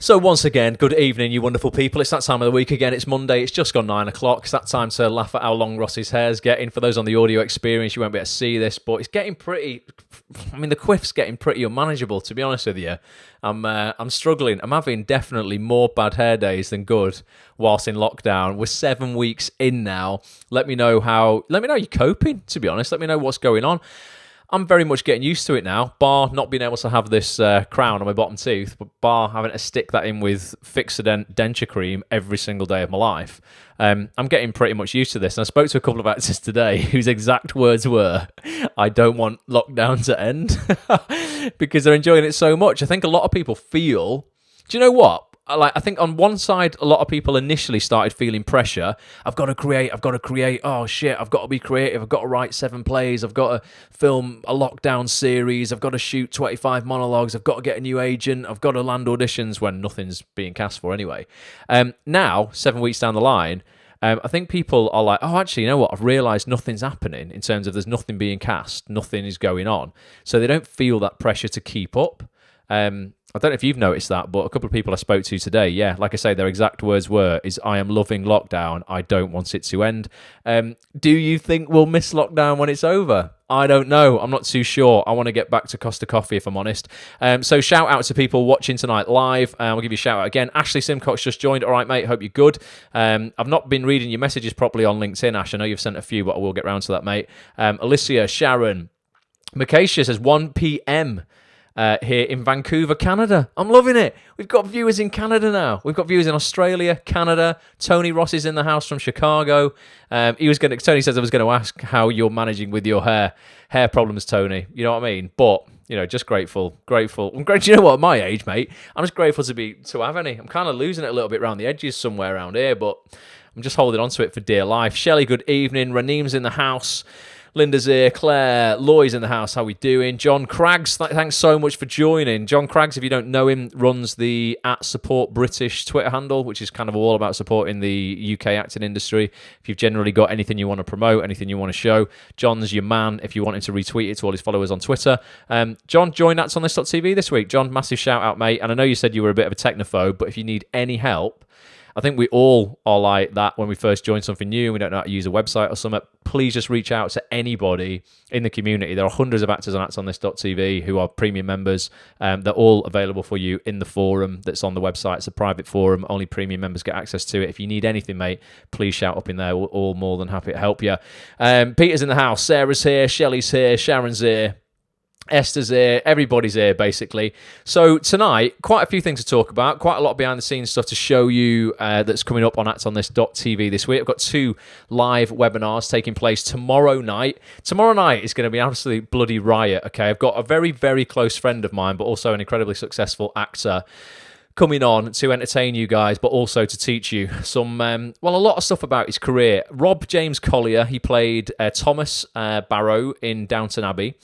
So once again, good evening, you wonderful people. It's that time of the week again. It's Monday. It's just gone 9 o'clock. It's that time to laugh at how long Ross's hair's getting. For those on the audio experience, you won't be able to see this, but it's getting pretty... I mean, the quiff's getting pretty unmanageable, to be honest with you. I'm struggling. I'm having definitely more bad hair days than good whilst in lockdown. We're 7 weeks in now. Let me know how you're coping, to be honest. Let me know what's going on. I'm very much getting used to it now, bar not being able to have this crown on my bottom tooth, but bar having to stick that in with Fixodent denture cream every single day of my life. I'm getting pretty much used to this. And I spoke to a couple of actors today whose exact words were, I don't want lockdown to end, because they're enjoying it so much. I think a lot of people feel, do you know what? I think on one side, a lot of people initially started feeling pressure. I've got to create. Oh, shit, I've got to be creative. I've got to write 7 plays. I've got to film a lockdown series. I've got to shoot 25 monologues. I've got to get a new agent. I've got to land auditions when nothing's being cast for anyway. Now, 7 weeks down the line, I think people are like, oh, actually, you know what? I've realised nothing's happening in terms of there's nothing being cast. Nothing is going on. So they don't feel that pressure to keep up. I don't know if you've noticed that, but a couple of people I spoke to today, yeah, like I say, their exact words were, I am loving lockdown. I don't want it to end. Do you think we'll miss lockdown when it's over? I don't know. I'm not too sure. I want to get back to Costa Coffee, if I'm honest. So shout out to people watching tonight live. I'll give you a shout out again. Ashley Simcox just joined. All right, mate. Hope you're good. I've not been reading your messages properly on LinkedIn, Ash. I know you've sent a few, but I will get round to that, mate. Alicia, Sharon, Makacia says 1 p.m. Here in Vancouver, Canada. I'm loving it. We've got viewers in Canada now. We've got viewers in Australia, Canada. Tony Ross is in the house from Chicago. Tony says I was going to ask how you're managing with your hair problems, Tony. You know what I mean? But just grateful. I'm great. You know what? At my age, mate, I'm just grateful to have any. I'm kind of losing it a little bit around the edges somewhere around here, but I'm just holding on to it for dear life. Shelley, good evening. Raneem's in the house. Linda's here, Claire, Loy's in the house, how we doing? John Craggs, thanks so much for joining. John Craggs, if you don't know him, runs the @SupportBritish Twitter handle, which is kind of all about supporting the UK acting industry. If you've generally got anything you want to promote, anything you want to show, John's your man if you want him to retweet it to all his followers on Twitter. John joined ActsOnThis.tv this week. John, massive shout out, mate. And I know you said you were a bit of a technophobe, but if you need any help, I think we all are like that when we first join something new and we don't know how to use a website or something. Please just reach out to anybody in the community. There are hundreds of actors on ActsOnThis.tv who are premium members. They're all available for you in the forum that's on the website. It's a private forum. Only premium members get access to it. If you need anything, mate, please shout up in there. We're all more than happy to help you. Peter's in the house. Sarah's here. Shelley's here. Sharon's here. Esther's here, everybody's here basically. So tonight, quite a few things to talk about, quite a lot of behind the scenes stuff to show you that's coming up on ActsOnThis.tv this week. I've got 2 live webinars taking place tomorrow night. Tomorrow night is going to be an absolute bloody riot, okay? I've got a very, very close friend of mine, but also an incredibly successful actor coming on to entertain you guys, but also to teach you some, a lot of stuff about his career. James Collier, he played Thomas Barrow in Downton Abbey.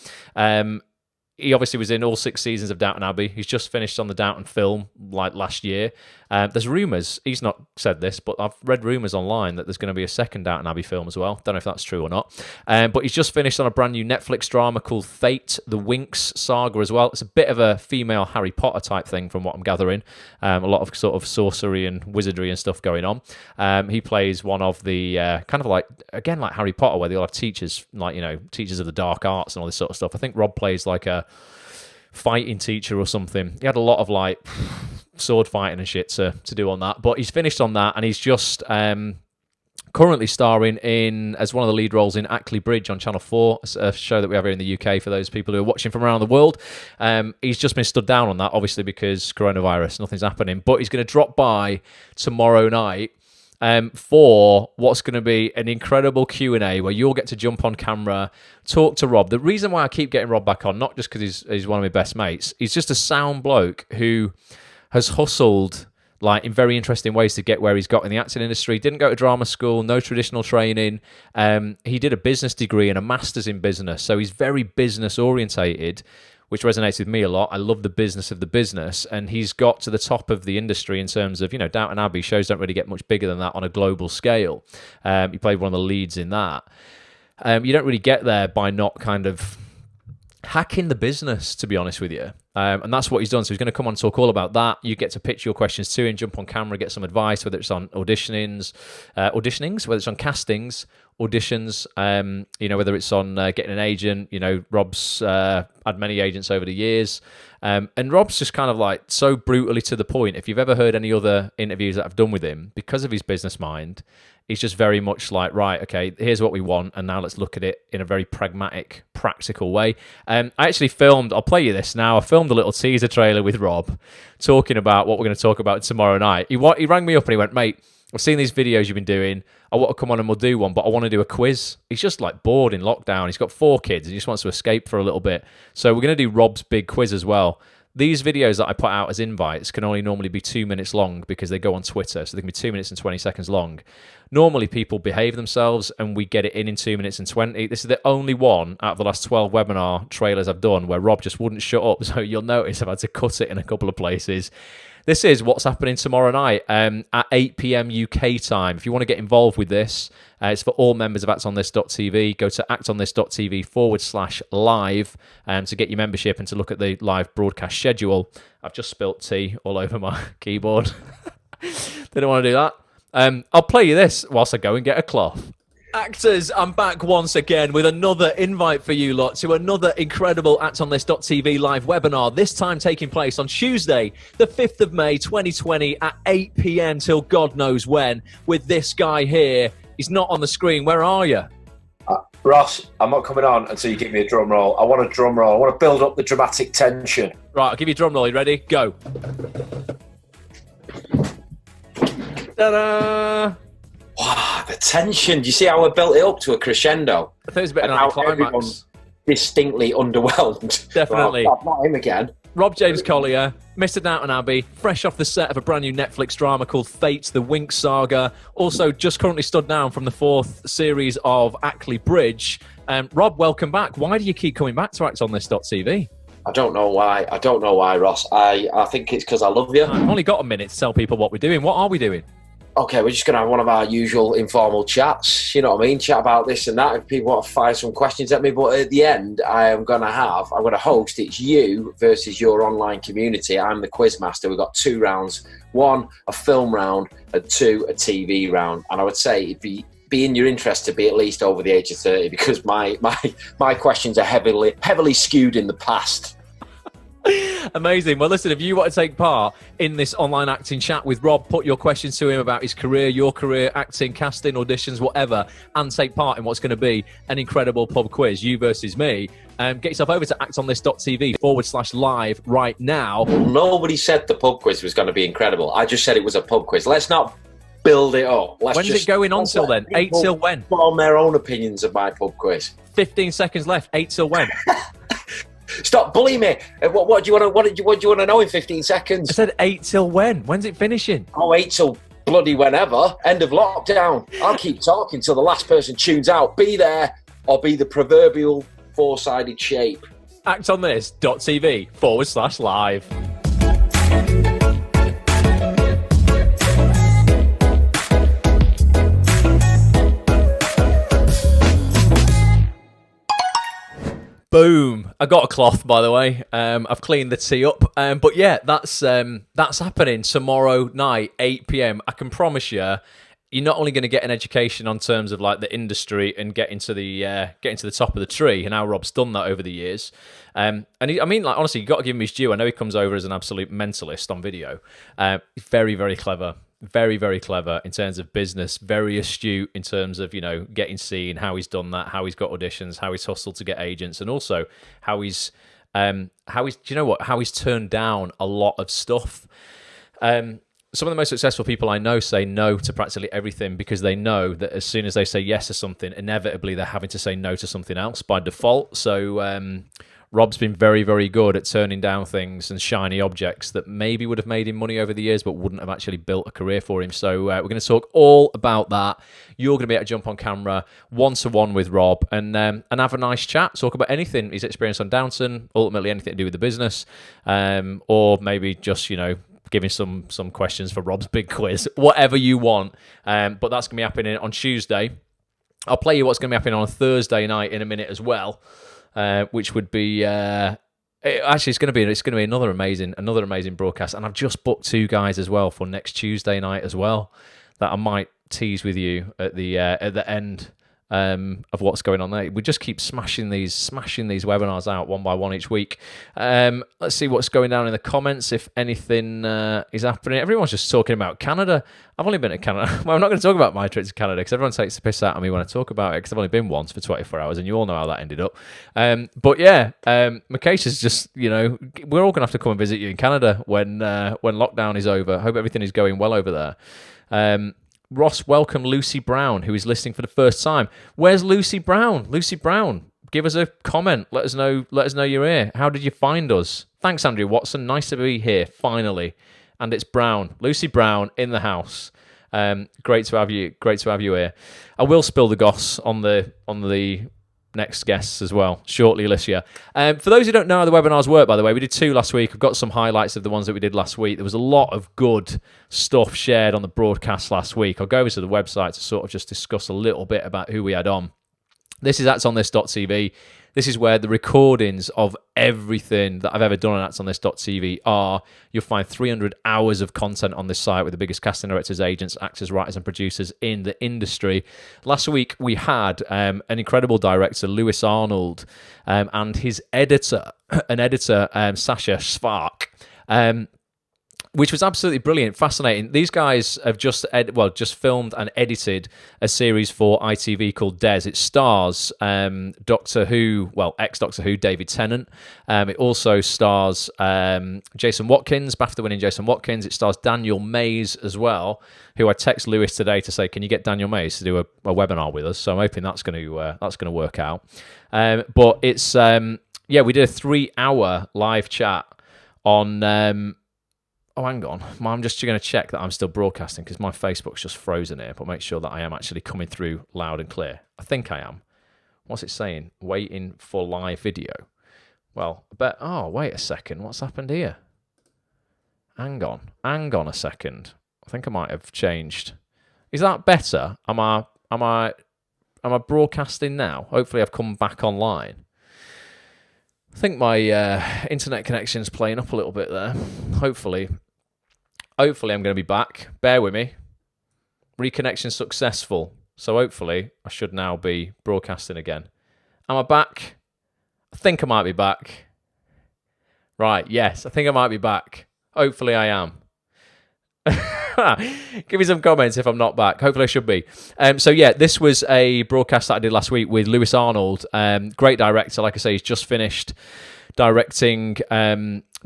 He obviously was in all 6 seasons of Downton Abbey. He's just finished on the Downton film like last year. There's rumours, he's not said this, but I've read rumours online that there's going to be a second Downton Abbey film as well. Don't know if that's true or not. But he's just finished on a brand new Netflix drama called Fate, the Winx saga as well. It's a bit of a female Harry Potter type thing from what I'm gathering. A lot of sort of sorcery and wizardry and stuff going on. He plays one of the kind of like Harry Potter, where they all have teachers, teachers of the dark arts and all this sort of stuff. I think Rob plays like a fighting teacher or something. He had a lot of sword fighting and shit to do on that, but he's finished on that and he's just currently starring in as one of the lead roles in Ackley Bridge on Channel 4, a show that we have here in the UK for those people who are watching from around the world. He's just been stood down on that, obviously, because coronavirus, nothing's happening, but he's going to drop by tomorrow night for what's going to be an incredible Q&A where you'll get to jump on camera, talk to Rob. The reason why I keep getting Rob back on, not just because he's one of my best mates, he's just a sound bloke who has hustled in very interesting ways to get where he's got in the acting industry. Didn't go to drama school, no traditional training. He did a business degree and a master's in business, so he's very business orientated, which resonates with me a lot. I love the business of the business, and he's got to the top of the industry in terms of, Downton Abbey shows don't really get much bigger than that on a global scale. He played one of the leads in that. You don't really get there by not kind of hacking the business, to be honest with you. And that's what he's done. So he's going to come on and talk all about that. You get to pitch your questions to him, jump on camera, get some advice, whether it's on auditionings, whether it's on castings, auditions, whether it's on getting an agent. Rob's had many agents over the years. And Rob's just kind of like so brutally to the point. If you've ever heard any other interviews that I've done with him, because of his business mind, he's just very much like, right, okay, here's what we want, and now let's look at it in a very pragmatic, practical way. I actually I'll play you this now, I filmed a little teaser trailer with Rob talking about what we're going to talk about tomorrow night. He rang me up and he went, mate, I've seen these videos you've been doing. I want to come on and we'll do one, but I want to do a quiz. He's just like bored in lockdown. He's got 4 kids and he just wants to escape for a little bit. So we're going to do Rob's big quiz as well. These videos that I put out as invites can only normally be 2 minutes long because they go on Twitter, so they can be 2 minutes and 20 seconds long. Normally, people behave themselves and we get it in 2 minutes and 20. This is the only one out of the last 12 webinar trailers I've done where Rob just wouldn't shut up, so you'll notice I've had to cut it in a couple of places. This is what's happening tomorrow night at 8 p.m. UK time. If you want to get involved with this, it's for all members of actonthis.tv. Go to actonthis.tv/live to get your membership and to look at the live broadcast schedule. I've just spilt tea all over my keyboard. Didn't want to do that. I'll play you this whilst I go and get a cloth. Actors, I'm back once again with another invite for you lot to another incredible actonthis.tv live webinar, this time taking place on Tuesday, the 5th of May, 2020 at 8 p.m. till God knows when, with this guy here. He's not on the screen. Where are you? Ross, I'm not coming on until you give me a drum roll. I want a drum roll. I want to build up the dramatic tension. Right, I'll give you a drum roll. You ready? Go. Ta-da! Wow, the tension. Do you see how I built it up to a crescendo? I think it was a bit of an climax. Distinctly underwhelmed. Definitely. Well, not him again. Rob James Collier, Mr. Downton Abbey, fresh off the set of a brand new Netflix drama called Fate, the Winx Saga. Also, just currently stood down from the 4th series of Ackley Bridge. Rob, welcome back. Why do you keep coming back to actonthis.tv? I don't know why. Ross. I think it's because I love you. I've only got a minute to tell people what we're doing. What are we doing? Okay, we're just going to have one of our usual informal chats, you know what I mean? Chat about this and that if people want to fire some questions at me. But at the end, I'm going to host, it's you versus your online community. I'm the quiz master. We've got 2 rounds. 1, a film round, and 2, a TV round. And I would say it'd be in your interest to be at least over the age of 30 because my questions are heavily skewed in the past. Amazing. Well, listen, if you want to take part in this online acting chat with Rob, put your questions to him about his career, your career, acting, casting, auditions, whatever, and take part in what's going to be an incredible pub quiz, you versus me. Get yourself over to actonthis.tv/live right now. Well, nobody said the pub quiz was going to be incredible. I just said it was a pub quiz. Let's not build it up. When's it going on till then? 8 till when? Form their own opinions of my pub quiz. 15 seconds left. 8 till when? Stop bullying me. What do you want to know in 15 seconds? I said 8 till when? When's it finishing? Oh, 8 till bloody whenever. End of lockdown. I'll keep talking till the last person tunes out. Be there or be the proverbial 4-sided shape. actonthis.tv/live. Boom! I got a cloth, by the way. I've cleaned the tea up. But yeah, that's happening tomorrow night, 8 p.m. I can promise you, you're not only going to get an education on terms of like the industry and get into the top of the tree, and how Rob's done that over the years. Honestly, you got to give him his due. I know he comes over as an absolute mentalist on video. He's very, very clever. Very, very clever in terms of business, very astute in terms of, getting seen, how he's done that, how he's got auditions, how he's hustled to get agents, and also how he's turned down a lot of stuff. Some of the most successful people I know say no to practically everything because they know that as soon as they say yes to something, inevitably they're having to say no to something else by default. So Rob's been very, very good at turning down things and shiny objects that maybe would have made him money over the years but wouldn't have actually built a career for him. So we're going to talk all about that. You're going to be able to jump on camera one-to-one with Rob and have a nice chat, talk about anything he's experienced on Downton, ultimately anything to do with the business, or maybe just, giving some questions for Rob's big quiz, whatever you want. But that's going to be happening on Tuesday. I'll play you what's going to be happening on a Thursday night in a minute as well. Which would be It's going to be another amazing broadcast, and I've just booked 2 guys as well for next Tuesday night as well that I might tease with you at the end of what's going on there. We just keep smashing these webinars out one by one each week. Let's see what's going down in the comments, if anything is happening. Everyone's just talking about Canada. I've only been to Canada. Well, I'm not going to talk about my trip to Canada because everyone takes the piss out of me when I talk about it, because I've only been once for 24 hours, and you all know how that ended up. But yeah, Makesha's just, we're all going to have to come and visit you in Canada when lockdown is over. Hope everything is going well over there. Ross, welcome Lucy Brown, who is listening for the first time. Where's Lucy Brown? Lucy Brown, give us a comment. Let us know you're here. How did you find us? Thanks, Andrew Watson. Nice to be here, finally. And it's Brown. Lucy Brown in the house. Great to have you here. I will spill the goss on the next guests as well shortly, Alicia. For those who don't know how the webinars work, by the way, we did 2 last week. I've got some highlights of the ones that we did last week. There was a lot of good stuff shared on the broadcast last week. I'll go over to the website to sort of just discuss a little bit about who we had on. This is actsonthis.tv. This is where the recordings of everything that I've ever done on actsonthis.tv are. You'll find 300 hours of content on this site with the biggest casting directors, agents, actors, writers, and producers in the industry. Last week, we had an incredible director, Lewis Arnold, and his editor, Sasha Svark, which was absolutely brilliant, fascinating. These guys have just filmed and edited a series for ITV called Des. It stars Doctor Who, ex-Doctor Who, David Tennant. It also stars Jason Watkins, BAFTA-winning Jason Watkins. It stars Daniel Mays as well, who I text Lewis today to say, can you get Daniel Mays to do a webinar with us? So I'm hoping that's going to work out. But it's we did a 3-hour live chat on. Oh, hang on. I'm just going to check that I'm still broadcasting because my Facebook's just frozen here, but make sure that I am actually coming through loud and clear. I think I am. What's it saying? Waiting for live video. Well, wait a second. What's happened here? Hang on a second. I think I might have changed. Is that better? Am I broadcasting now? Hopefully I've come back online. I think my internet connection's playing up a little bit there. Hopefully I'm going to be back. Bear with me. Reconnection successful. So hopefully I should now be broadcasting again. Am I back? I think I might be back. Right, yes, I think I might be back. Hopefully I am. Give me some comments if I'm not back. Hopefully I should be. This was a broadcast that I did last week with Lewis Arnold. Great director. Like I say, he's just finished directing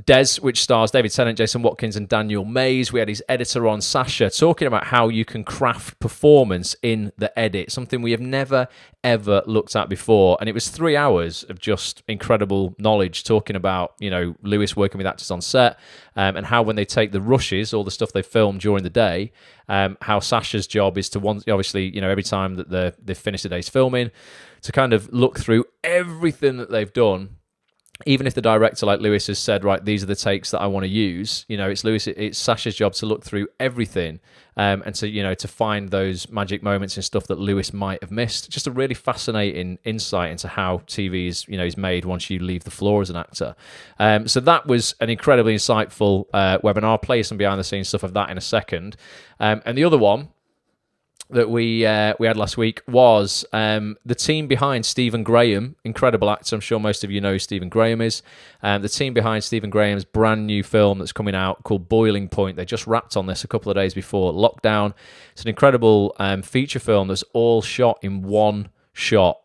Des, which stars David Tennant, Jason Watkins, and Daniel Mays. We had his editor on, Sasha, talking about how you can craft performance in the edit, something we have never, ever looked at before. And it was 3 hours of just incredible knowledge, talking about, Lewis working with actors on set, and how when they take the rushes, all the stuff they film during the day, how Sasha's job is to, obviously, every time that they've finished the day's filming, to kind of look through everything that they've done. Even if the director, like Lewis, has said, right, these are the takes that I want to use, it's Sasha's job to look through everything, and to find those magic moments and stuff that Lewis might have missed. Just a really fascinating insight into how TV is made once you leave the floor as an actor. So that was an incredibly insightful webinar. I'll play some behind the scenes stuff of that in a second. And the other one that we had last week was the team behind Stephen Graham, incredible actor. I'm sure most of you know who Stephen Graham is. The team behind Stephen Graham's brand new film that's coming out called Boiling Point. They just wrapped on this a couple of days before lockdown. It's an incredible feature film that's all shot in one shot.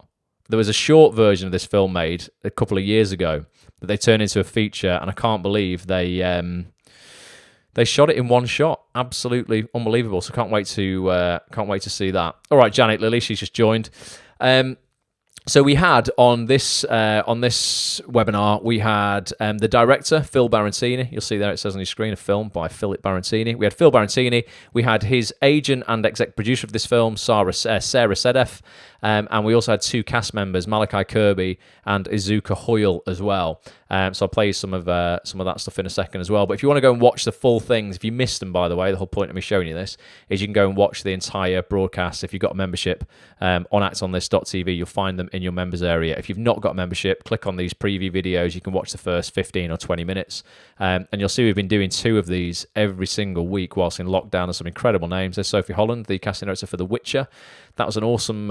There was a short version of this film made a couple of years ago that they turned into a feature, and I can't believe they shot it in one shot. Absolutely unbelievable. So can't wait to see that. All right, Janet Lilly, she's just joined. So we had on this webinar, we had the director, Phil Barantini. You'll see there it says on your screen, a film by Philip Barantini. We had Phil Barantini. We had his agent and exec producer of this film, Sarah Sedef. And we also had 2 cast members, Malachi Kirby and Izuka Hoyle as well. So I'll play you some of that stuff in a second as well. But if you want to go and watch the full things, if you missed them, by the way, the whole point of me showing you this is you can go and watch the entire broadcast. If you've got a membership on actonthis.tv, you'll find them in your members area. If you've not got a membership, click on these preview videos. You can watch the first 15 or 20 minutes. And you'll see we've been doing 2 of these every single week whilst in lockdown. There's some incredible names. There's Sophie Holland, the casting director for The Witcher. That was an awesome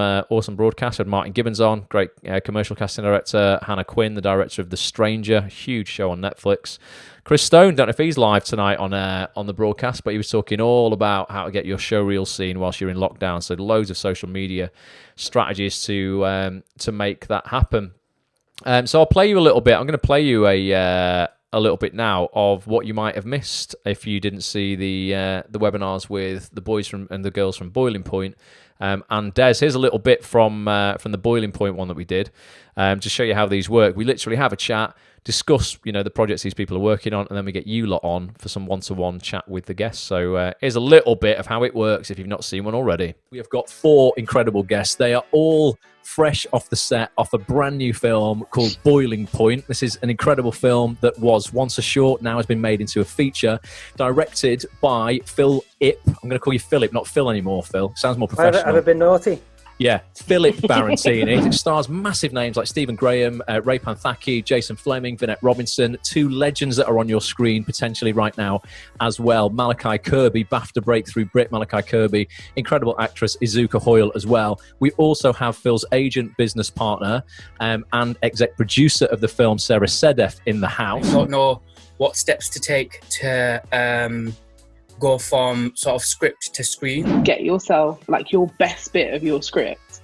broadcast. We had Martin Gibbons on, great commercial casting director. Hannah Quinn, the director of The Stranger, huge show on Netflix. Chris Stone, don't know if he's live tonight on the broadcast, but he was talking all about how to get your show reel seen whilst you're in lockdown. So loads of social media strategies to make that happen. So I'll play you a little bit. I'm going to play you a little bit now of what you might have missed if you didn't see the webinars with the boys and the girls from Boiling Point. And Des, here's a little bit from the Boiling Point one that we did, to show you how these work. We literally have a chat, discuss the projects these people are working on, and then we get you lot on for some one-to-one chat with the guests. So here's a little bit of how it works if you've not seen one already. We have got 4 incredible guests. They are all fresh off the set off a brand new film called Boiling Point. This is an incredible film that was once a short, now has been made into a feature, directed by Phil Ip. I'm going to call you Philip, not Phil anymore, Phil. Sounds more professional. Have I been naughty? Yeah, Philip Barantini. It stars massive names like Stephen Graham, Ray Panthaki, Jason Fleming, Vinette Robinson, 2 legends that are on your screen potentially right now as well. Malachi Kirby, BAFTA breakthrough Brit Malachi Kirby, incredible actress Izuka Hoyle as well. We also have Phil's agent, business partner, and exec producer of the film, Sarah Sedef, in the house. I don't know what steps to take to go from sort of script to screen. Get yourself like your best bit of your script,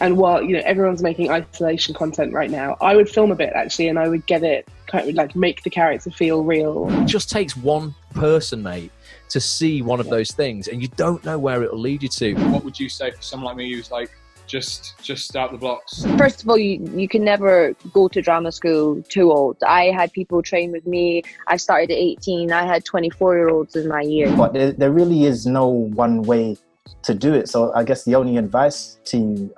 and while everyone's making isolation content right now, I would film a bit actually, and I would get it kind of like make the character feel real. It just takes one person, mate, to see one of those things, and you don't know where it'll lead you to. What would you say for someone like me who's like just out the blocks? First of all, you can never go to drama school too old. I had people train with me. I started at 18. I had 24-year-olds in my year. But there really is no one way to do it. So I guess the only advice to you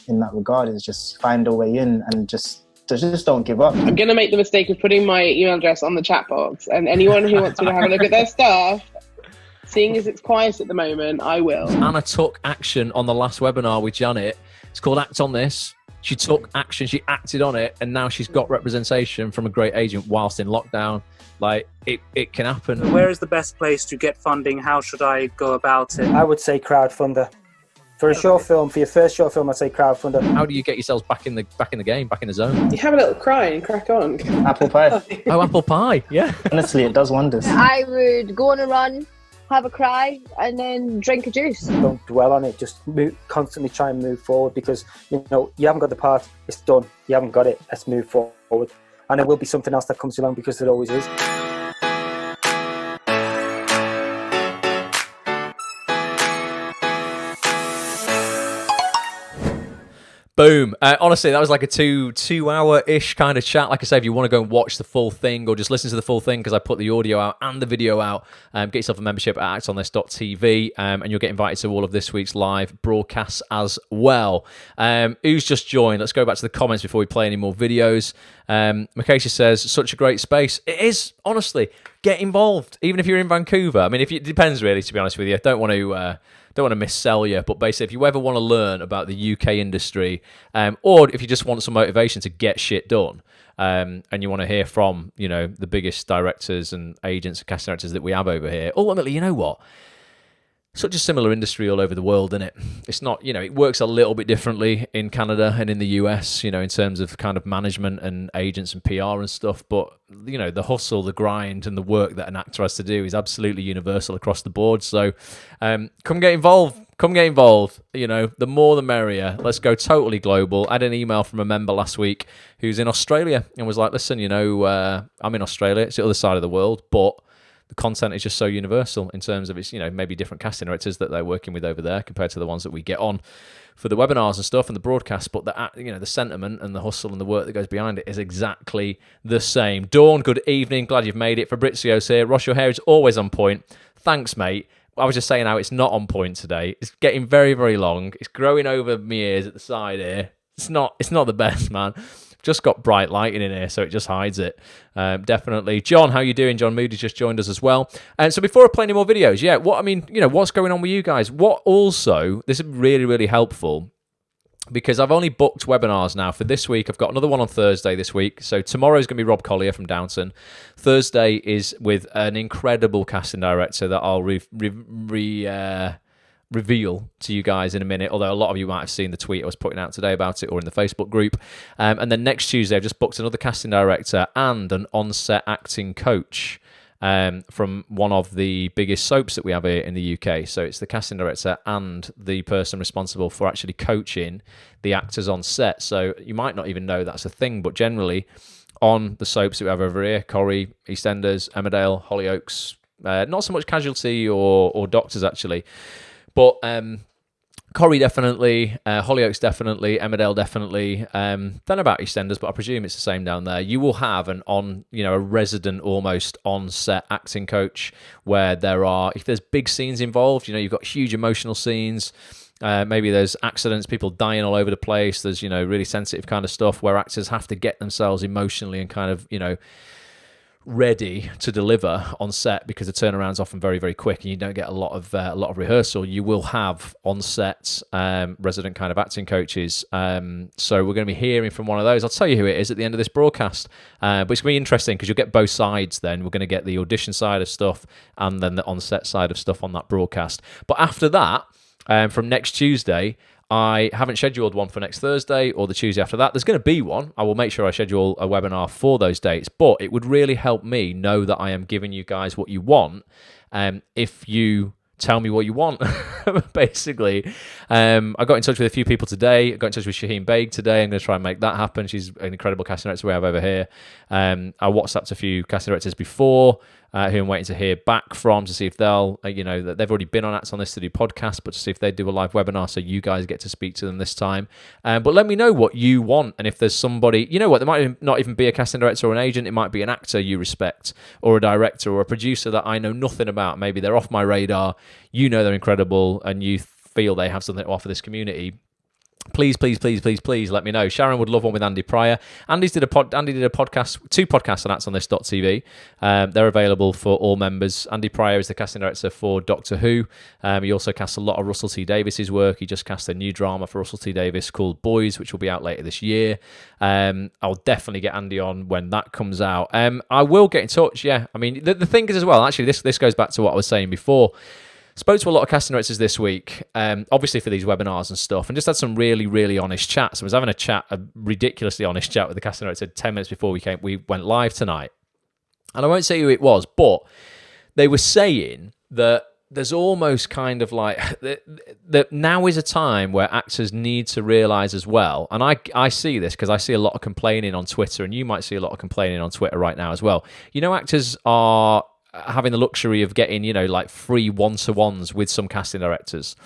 in that regard is just find a way in and just don't give up. I'm going to make the mistake of putting my email address on the chat box, and anyone who wants me to have a look at their stuff, seeing as it's quiet at the moment, I will. Anna took action on the last webinar with Janet. It's called Act on This. She took action, she acted on it, and now she's got representation from a great agent whilst in lockdown. Like, it can happen. Where is the best place to get funding? How should I go about it? I would say crowdfunder. For a short film, for your first short film, I'd say crowdfunder. How do you get yourselves back in the game, back in the zone? You have a little cry and crack on. Apple pie. Oh, apple pie, yeah. Honestly, it does wonders. I would go on a run, have a cry, and then drink a juice. Don't dwell on it. Just constantly try and move forward, because you haven't got the part. It's done. You haven't got it. Let's move forward. And there will be something else that comes along, because there always is. Boom. Honestly, that was like a two-hour-ish kind of chat. Like I say, if you want to go and watch the full thing or just listen to the full thing, because I put the audio out and the video out, get yourself a membership at actonthis.tv, and you'll get invited to all of this week's live broadcasts as well. Who's just joined? Let's go back to the comments before we play any more videos. Makesha says, such a great space. It is, honestly. Get involved, even if you're in Vancouver. I mean, it depends really, to be honest with you. Don't want to missell you, but basically, if you ever want to learn about the UK industry, or if you just want some motivation to get shit done, and you want to hear from, the biggest directors and agents and cast directors that we have over here, ultimately, you know what? Such a similar industry all over the world, isn't it? It's not, it works a little bit differently in Canada and in the US, in terms of kind of management and agents and PR and stuff. But, the hustle, the grind and the work that an actor has to do is absolutely universal across the board. So come get involved. The more the merrier. Let's go totally global. I had an email from a member last week who's in Australia and was like, listen, I'm in Australia. It's the other side of the world, but the content is just so universal in terms of its, maybe different casting directors that they're working with over there compared to the ones that we get on for the webinars and stuff and the broadcast. But the sentiment and the hustle and the work that goes behind it is exactly the same. Dawn, good evening. Glad you've made it. Fabrizio's here. Ross, your hair is always on point. Thanks, mate. I was just saying how it's not on point today. It's getting very, very long. It's growing over my ears at the side here. It's not the best, man. Just got bright lighting in here, so it just hides it. Definitely. John, how you doing? John Moody just joined us as well. And so before I play any more videos, what's going on with you guys? What also, this is really, really helpful, because I've only booked webinars now for this week. I've got another one on Thursday this week. So tomorrow's going to be Rob Collier from Downton. Thursday is with an incredible casting director that I'll reveal to you guys in a minute, although a lot of you might have seen the tweet I was putting out today about it or in the Facebook group. And then next Tuesday, I've just booked another casting director and an on-set acting coach from one of the biggest soaps that we have here in the UK. So it's the casting director and the person responsible for actually coaching the actors on set. So you might not even know that's a thing, but generally on the soaps that we have over here, Corrie, EastEnders, Emmerdale, Hollyoaks, not so much Casualty or Doctors actually, but Corrie definitely, Hollyoaks definitely, Emmerdale definitely. Don't know about EastEnders, but I presume it's the same down there. You will have a resident almost on-set acting coach where if there's big scenes involved, you've got huge emotional scenes. Maybe there's accidents, people dying all over the place. There's really sensitive kind of stuff where actors have to get themselves emotionally and kind of ready to deliver on set, because the turnaround's often very, very quick and you don't get a lot of rehearsal. You will have on set resident kind of acting coaches. So we're going to be hearing from one of those. I'll tell you who it is at the end of this broadcast. But it's going to be interesting because you'll get both sides then. We're going to get the audition side of stuff and then the on-set side of stuff on that broadcast. But after that, from next Tuesday, I haven't scheduled one for next Thursday or the Tuesday after that. There's going to be one. I will make sure I schedule a webinar for those dates, but it would really help me know that I am giving you guys what you want. If you tell me what you want, basically. I got in touch with a few people today. I got in touch with Shaheen Baig today. I'm going to try and make that happen. She's an incredible casting director we have over here. I WhatsApped a few casting directors before, who I'm waiting to hear back from to see if they'll, they've already been on Acts on This to do podcasts, but to see if they do a live webinar so you guys get to speak to them this time. But let me know what you want, and if there's somebody, there might not even be a casting director or an agent, it might be an actor you respect, or a director or a producer that I know nothing about. Maybe they're off my radar, they're incredible, and you feel they have something to offer this community. Please let me know. Sharon would love one with Andy Pryor. Andy did a podcast, 2 podcasts on actsonthis.tv. They're available for all members. Andy Pryor is the casting director for Doctor Who. He also casts a lot of Russell T Davis's work. He just cast a new drama for Russell T Davis called Boys, which will be out later this year. I'll definitely get Andy on when that comes out. I will get in touch, yeah. I mean, the thing is as well, actually, this goes back to what I was saying before. Spoke to a lot of casting directors this week, obviously for these webinars and stuff, and just had some really, really honest chats. I was having a ridiculously honest chat with the casting director 10 minutes before we went live tonight. And I won't say who it was, but they were saying that there's almost kind of like that now is a time where actors need to realise as well, and I see this because I see a lot of complaining on Twitter, and you might see a lot of complaining on Twitter right now as well. Actors are having the luxury of getting, like free one-to-ones with some casting directors.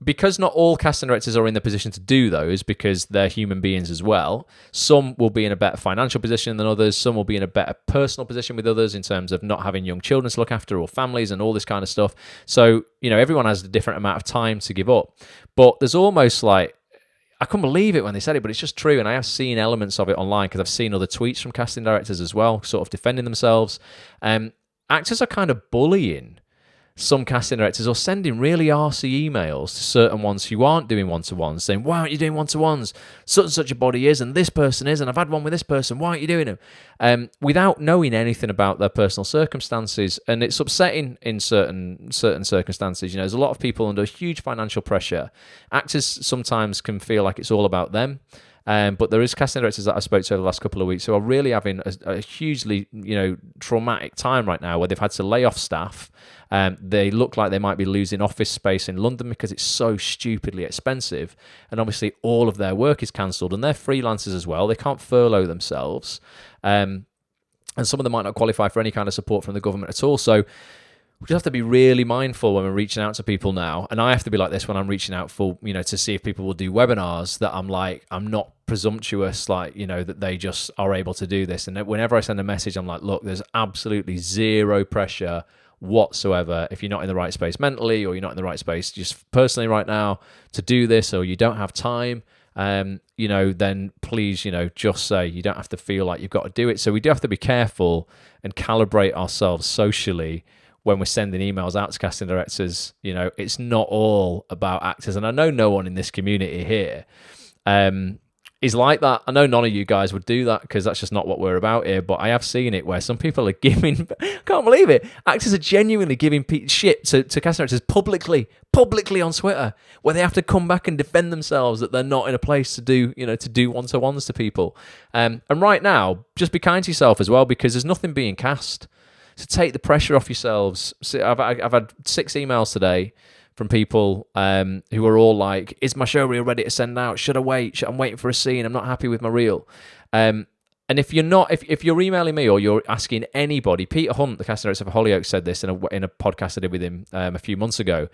Because not all casting directors are in the position to do those, because they're human beings as well. Some will be in a better financial position than others. Some will be in a better personal position with others in terms of not having young children to look after or families and all this kind of stuff. So, everyone has a different amount of time to give up. But there's almost like, I couldn't believe it when they said it, but it's just true. And I have seen elements of it online because I've seen other tweets from casting directors as well, sort of defending themselves. Actors are kind of bullying some casting directors or sending really arsey emails to certain ones who aren't doing one-to-ones, saying, why aren't you doing one-to-ones? Such and such a body is, and this person is, and I've had one with this person. Why aren't you doing them? Without knowing anything about their personal circumstances. And it's upsetting in certain circumstances. There's a lot of people under huge financial pressure. Actors sometimes can feel like it's all about them. But there is casting directors that I spoke to over the last couple of weeks who are really having a hugely, traumatic time right now, where they've had to lay off staff. They look like they might be losing office space in London because it's so stupidly expensive. And obviously all of their work is cancelled, and they're freelancers as well. They can't furlough themselves. And some of them might not qualify for any kind of support from the government at all. So we just have to be really mindful when we're reaching out to people now. And I have to be like this when I'm reaching out for, to see if people will do webinars, that I'm not presumptuous, that they just are able to do this. And whenever I send a message, I'm like, look, there's absolutely zero pressure whatsoever. If you're not in the right space mentally, or you're not in the right space just personally right now to do this, or you don't have time, then please, just say. You don't have to feel like you've got to do it. So we do have to be careful and calibrate ourselves socially when we're sending emails out to casting directors. It's not all about actors, and I know no one in this community here is like that. I know none of you guys would do that, because that's just not what we're about here, but I have seen it where some people are giving, can't believe it, actors are genuinely giving shit to casting directors publicly on Twitter, where they have to come back and defend themselves that they're not in a place to do one-to-ones to people. And right now, just be kind to yourself as well, because there's nothing being cast. So take the pressure off yourselves. So I've had 6 emails today from people who are all like, is my show reel ready to send out? Should I wait? I'm waiting for a scene. I'm not happy with my reel. And if you're not, if you're emailing me or you're asking anybody, Peter Hunt, the casting director for Hollyoaks, said this in a podcast I did with him a few months ago.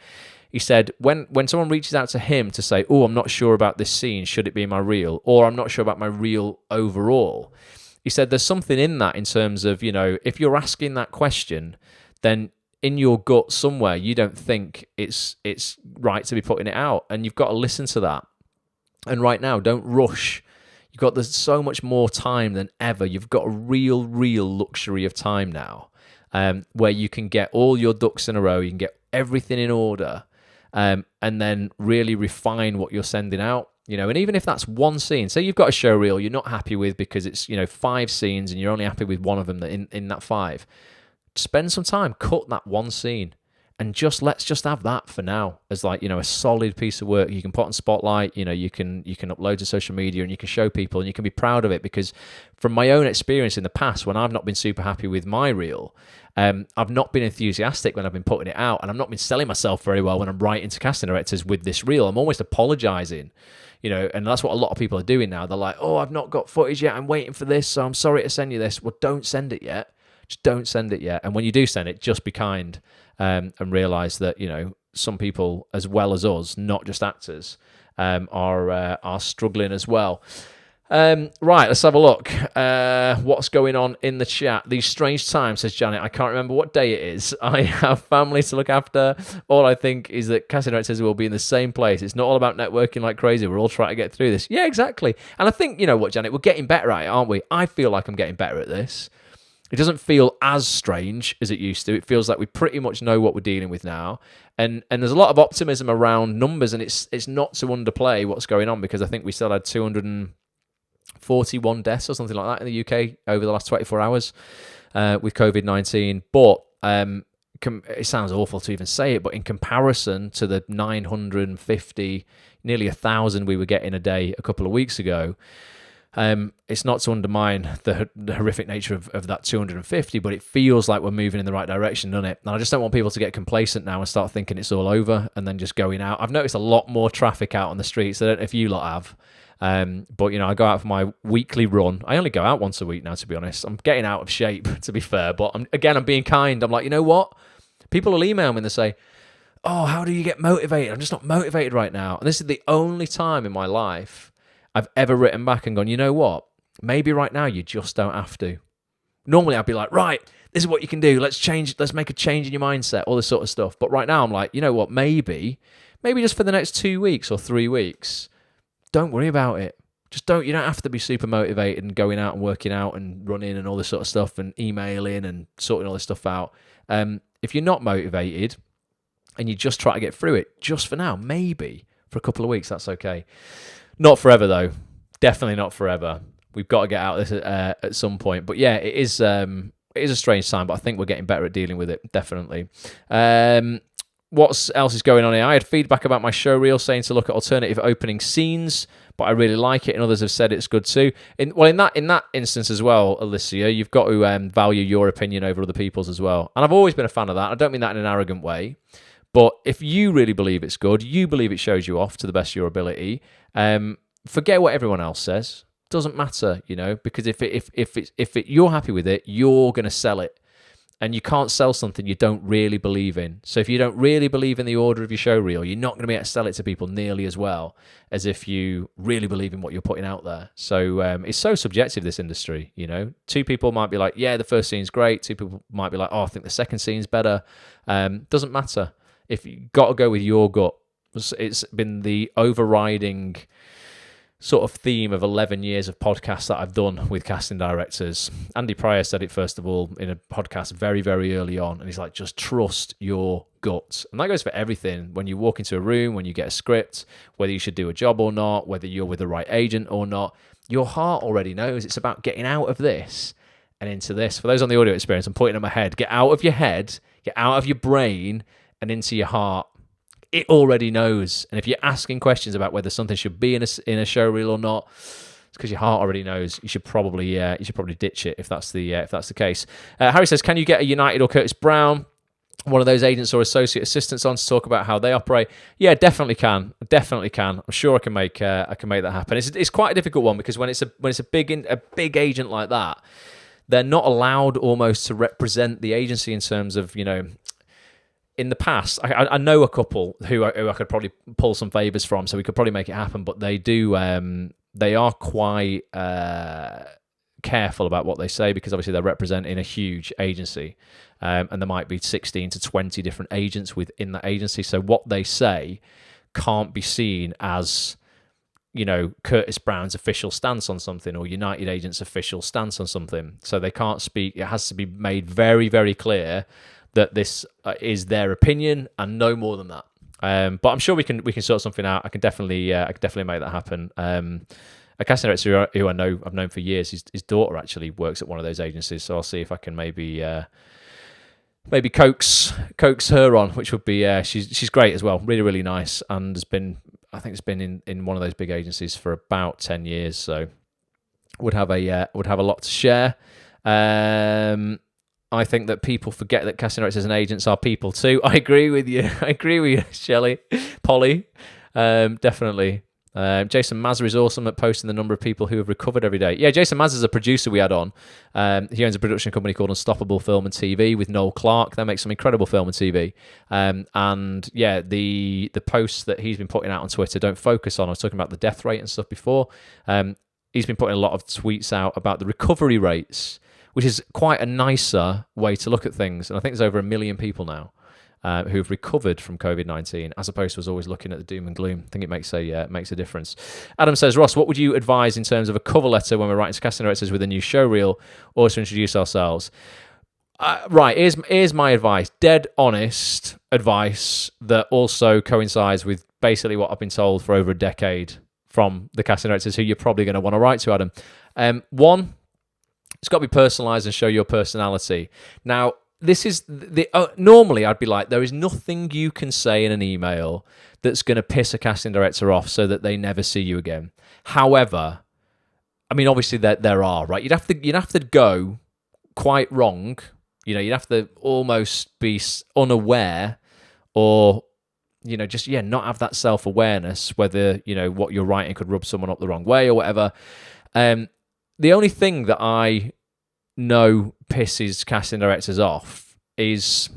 He said, when someone reaches out to him to say, oh, I'm not sure about this scene, should it be my reel? Or I'm not sure about my reel overall. He said there's something in that in terms of, if you're asking that question, then in your gut somewhere, you don't think it's right to be putting it out, and you've got to listen to that. And right now, don't rush. There's so much more time than ever. You've got a real luxury of time now, where you can get all your ducks in a row, you can get everything in order, and then really refine what you're sending out. And even if that's one scene, say you've got a show reel you're not happy with because it's 5 scenes and you're only happy with one of them in that 5. Spend some time, cut that one scene, and let's just have that for now as a solid piece of work you can put on Spotlight. You can upload to social media and you can show people and you can be proud of it. Because from my own experience in the past, when I've not been super happy with my reel, I've not been enthusiastic when I've been putting it out, and I've not been selling myself very well when I'm writing to casting directors with this reel. I'm almost apologizing. And that's what a lot of people are doing now. They're like, oh, I've not got footage yet, I'm waiting for this, so I'm sorry to send you this. Well, don't send it yet. Just don't send it yet. And when you do send it, just be kind, and realize that, some people as well as us, not just actors, are struggling as well. Right, let's have a look. What's going on in the chat? These strange times, says Janet. I can't remember what day it is. I have family to look after. All I think is that casting directors will be in the same place. It's not all about networking like crazy. We're all trying to get through this. Yeah, exactly. And I think, what, Janet, we're getting better at it, aren't we? I feel like I'm getting better at this. It doesn't feel as strange as it used to. It feels like we pretty much know what we're dealing with now. And there's a lot of optimism around numbers, and it's not to underplay what's going on, because I think we still had 241 deaths or something like that in the UK over the last 24 hours with COVID-19. But it sounds awful to even say it, but in comparison to the 950, nearly 1,000 we were getting a day a couple of weeks ago, it's not to undermine the horrific nature of that 250, but it feels like we're moving in the right direction, doesn't it? And I just don't want people to get complacent now and start thinking it's all over and then just going out. I've noticed a lot more traffic out on the streets. I don't know if you lot have. But I go out for my weekly run. I only go out once a week now, to be honest. I'm getting out of shape, to be fair, but I'm being kind. I'm like, you know what? People will email me and they say, oh, how do you get motivated? I'm just not motivated right now. And this is the only time in my life I've ever written back and gone, you know what? Maybe right now you just don't have to. Normally I'd be like, right, this is what you can do. Let's make a change in your mindset, all this sort of stuff. But right now I'm like, you know what? Maybe just for the next 2 weeks or 3 weeks, don't worry about it. You don't have to be super motivated and going out and working out and running and all this sort of stuff and emailing and sorting all this stuff out. If you're not motivated and you just try to get through it, just for now, maybe for a couple of weeks, that's okay. Not forever, though. Definitely not forever. We've got to get out of this at some point. But yeah, it is a strange time, but I think we're getting better at dealing with it, definitely. What else is going on here? I had feedback about my show reel saying to look at alternative opening scenes, but I really like it, and others have said it's good too. In that instance as well, Alicia, you've got to value your opinion over other people's as well. And I've always been a fan of that. I don't mean that in an arrogant way. But if you really believe it's good, you believe it shows you off to the best of your ability, forget what everyone else says. Doesn't matter, because if you're happy with it, you're going to sell it. And you can't sell something you don't really believe in. So if you don't really believe in the order of your show reel, you're not going to be able to sell it to people nearly as well as if you really believe in what you're putting out there. So it's so subjective, this industry, you know. 2 people might be like, yeah, the first scene's great. 2 people might be like, oh, I think the second scene's better. Doesn't matter. If you got to go with your gut, it's been the overriding sort of theme of 11 years of podcasts that I've done with casting directors. Andy Pryor said it first of all in a podcast very, very early on, and he's like, just trust your gut. And that goes for everything. When you walk into a room, when you get a script, whether you should do a job or not, whether you're with the right agent or not, your heart already knows. It's about getting out of this and into this. For those on the audio experience, I'm pointing at my head. Get out of your head, get out of your brain and into your heart. It already knows. And if you're asking questions about whether something should be in a show reel or not, it's because your heart already knows. You should probably ditch it if that's the case. Harry says, can you get a United or Curtis Brown, one of those agents or associate assistants, on to talk about how they operate? Yeah, definitely can. I'm sure I can make that happen. It's quite a difficult one because when it's a big agent like that, they're not allowed almost to represent the agency in terms of, you know. In the past, I know a couple who I could probably pull some favours from, so we could probably make it happen. But they do, they are quite careful about what they say because obviously they're representing a huge agency, and there might be 16 to 20 different agents within that agency. So what they say can't be seen as, you know, Curtis Brown's official stance on something or United Agent's official stance on something. So they can't speak. It has to be made very, very clear that this is their opinion and no more than that. But I'm sure we can sort something out. I can definitely make that happen. A casting director who I've known for years, his daughter actually works at one of those agencies, so I'll see if I can maybe coax her on, which would be she's great as well, really, really nice, and has been in one of those big agencies for about 10 years, so would have a lot to share. I think that people forget that casting directors and agents are people too. I agree with you, Shelley. Polly, definitely. Jason Mazza is awesome at posting the number of people who have recovered every day. Yeah, Jason Mazza is a producer we had on. He owns a production company called Unstoppable Film and TV with Noel Clark. They make some incredible film and TV. And yeah, the posts that he's been putting out on Twitter don't focus on. I was talking about the death rate and stuff before. He's been putting a lot of tweets out about the recovery rates, which is quite a nicer way to look at things. And I think there's over 1 million people now who have recovered from COVID-19, as opposed to us always looking at the doom and gloom. I think it makes a difference. Adam says, Ross, what would you advise in terms of a cover letter when we're writing to casting directors with a new show reel or to introduce ourselves? Right, here's my advice. Dead honest advice that also coincides with basically what I've been told for over a decade from the casting directors who you're probably going to want to write to, Adam. One, it's got to be personalised and show your personality. Now, this is normally I'd be like, there is nothing you can say in an email that's going to piss a casting director off so that they never see you again. However, I mean, obviously there are, right? You'd have to go quite wrong. You know, you'd have to almost be unaware, or just not have that self-awareness whether what you're writing could rub someone up the wrong way or whatever. The only thing that I know pisses casting directors off is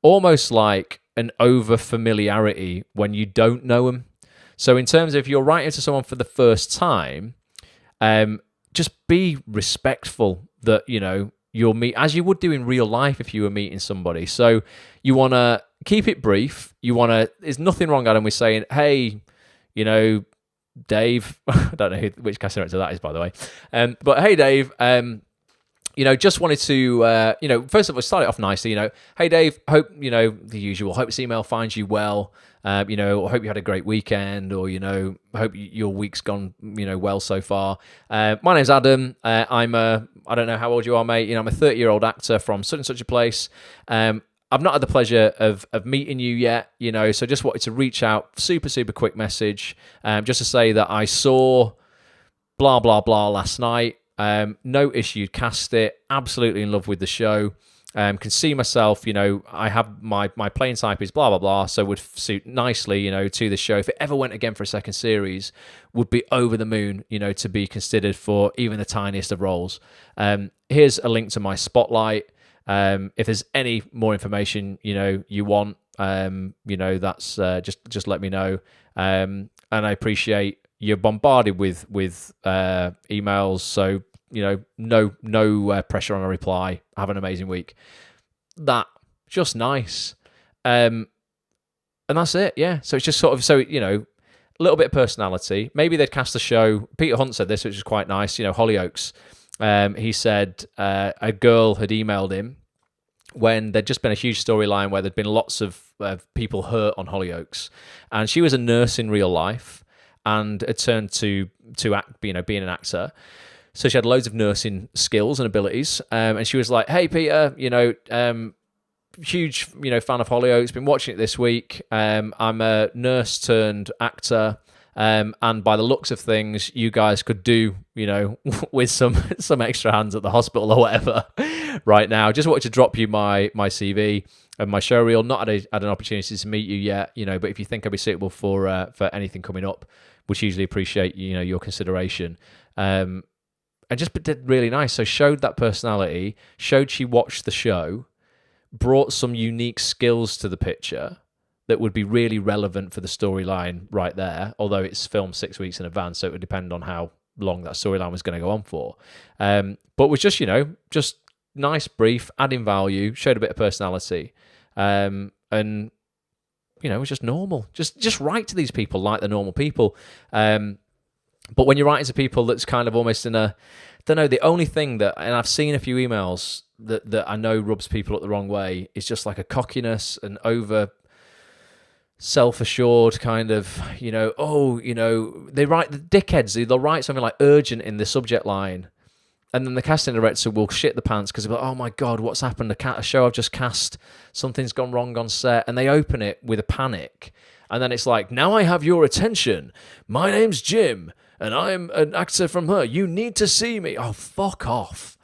almost like an over-familiarity when you don't know them. So in terms of if you're writing to someone for the first time, just be respectful that, you'll meet, as you would do in real life if you were meeting somebody. So you want to keep it brief. There's nothing wrong, Adam, with saying, hey, Dave, I don't know which casting director that is, by the way. But hey, Dave, just wanted to, first of all, start it off nicely. Hey, Dave, hope, the usual. Hope this email finds you well. Hope you had a great weekend, or, hope your week's gone, well so far. My name's Adam. I don't know how old you are, mate. I'm a 30-year-old actor from such and such a place. I've not had the pleasure of meeting you yet, so just wanted to reach out, super, super quick message, just to say that I saw blah, blah, blah last night. No issue, cast it, absolutely in love with the show. Can see myself, I have my playing type is blah, blah, blah, so would suit nicely, to the show. If it ever went again for a second series, would be over the moon, to be considered for even the tiniest of roles. Here's a link to my Spotlight. If there's any more information, you want, that's just let me know. And I appreciate you're bombarded with emails, so no pressure on a reply. Have an amazing week. That just nice. And that's it. Yeah. So it's just sort of a little bit of personality. Maybe they'd cast the show. Peter Hunt said this, which is quite nice. Hollyoaks. He said a girl had emailed him when there'd just been a huge storyline where there'd been lots of people hurt on Hollyoaks, and she was a nurse in real life and had turned to act, being an actor. So she had loads of nursing skills and abilities, and she was like, "Hey, Peter, huge fan of Hollyoaks. Been watching it this week. I'm a nurse turned actor." And by the looks of things, you guys could do, with some extra hands at the hospital or whatever right now. Just wanted to drop you my CV and my show reel. Not had an opportunity to meet you yet, but if you think I'd be suitable for anything coming up, would hugely appreciate, your consideration. And just did really nice. So showed that personality, showed she watched the show, brought some unique skills to the picture that would be really relevant for the storyline right there, although it's filmed 6 weeks in advance, so it would depend on how long that storyline was going to go on for. But was just, just nice, brief, adding value, showed a bit of personality, and, it was just normal. Just write to these people like they're normal people. But when you're writing to people that's kind of almost in a, I don't know, the only thing that, and I've seen a few emails that I know rubs people up the wrong way, is just like a cockiness and over self-assured kind of, they write the dickheads, they'll write something like urgent in the subject line, and then the casting director will shit the pants because they're like, oh my god, what's happened, a show I've just cast, something's gone wrong on set, and they open it with a panic, and then it's like, now I have your attention, my name's Jim and I'm an actor from her, you need to see me. Oh, fuck off.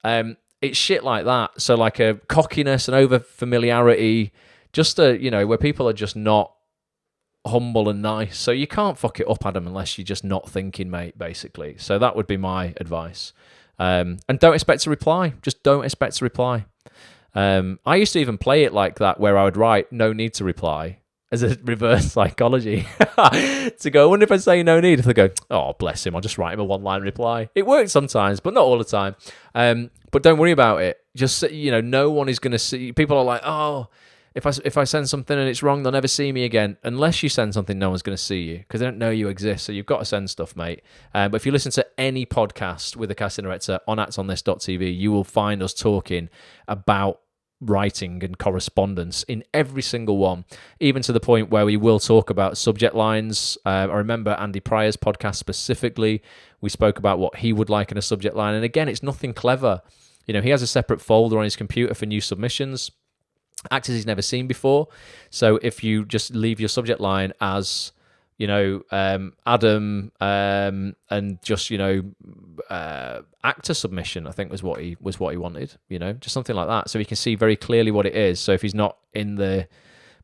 It's shit like that. So like a cockiness and over familiarity, just where people are just not humble and nice. So you can't fuck it up, Adam, unless you're just not thinking, mate, basically. So that would be my advice. And don't expect to reply. Just don't expect to reply. I used to even play it like that, where I would write, no need to reply, as a reverse psychology. To go, I wonder if I say no need, if they go, oh, bless him, I'll just write him a one-line reply. It works sometimes, but not all the time. But don't worry about it. Just, no one is going to see. People are like, oh, if I send something and it's wrong, they'll never see me again. Unless you send something, no one's going to see you because they don't know you exist. So you've got to send stuff, mate. But if you listen to any podcast with a casting director on actsonthis.tv, you will find us talking about writing and correspondence in every single one, even to the point where we will talk about subject lines. I remember Andy Pryor's podcast specifically. We spoke about what he would like in a subject line. And again, it's nothing clever. He has a separate folder on his computer for new submissions, actors he's never seen before. So if you just leave your subject line as, Adam, and just, actor submission, I think was what he wanted, just something like that. So he can see very clearly what it is. So if he's not in the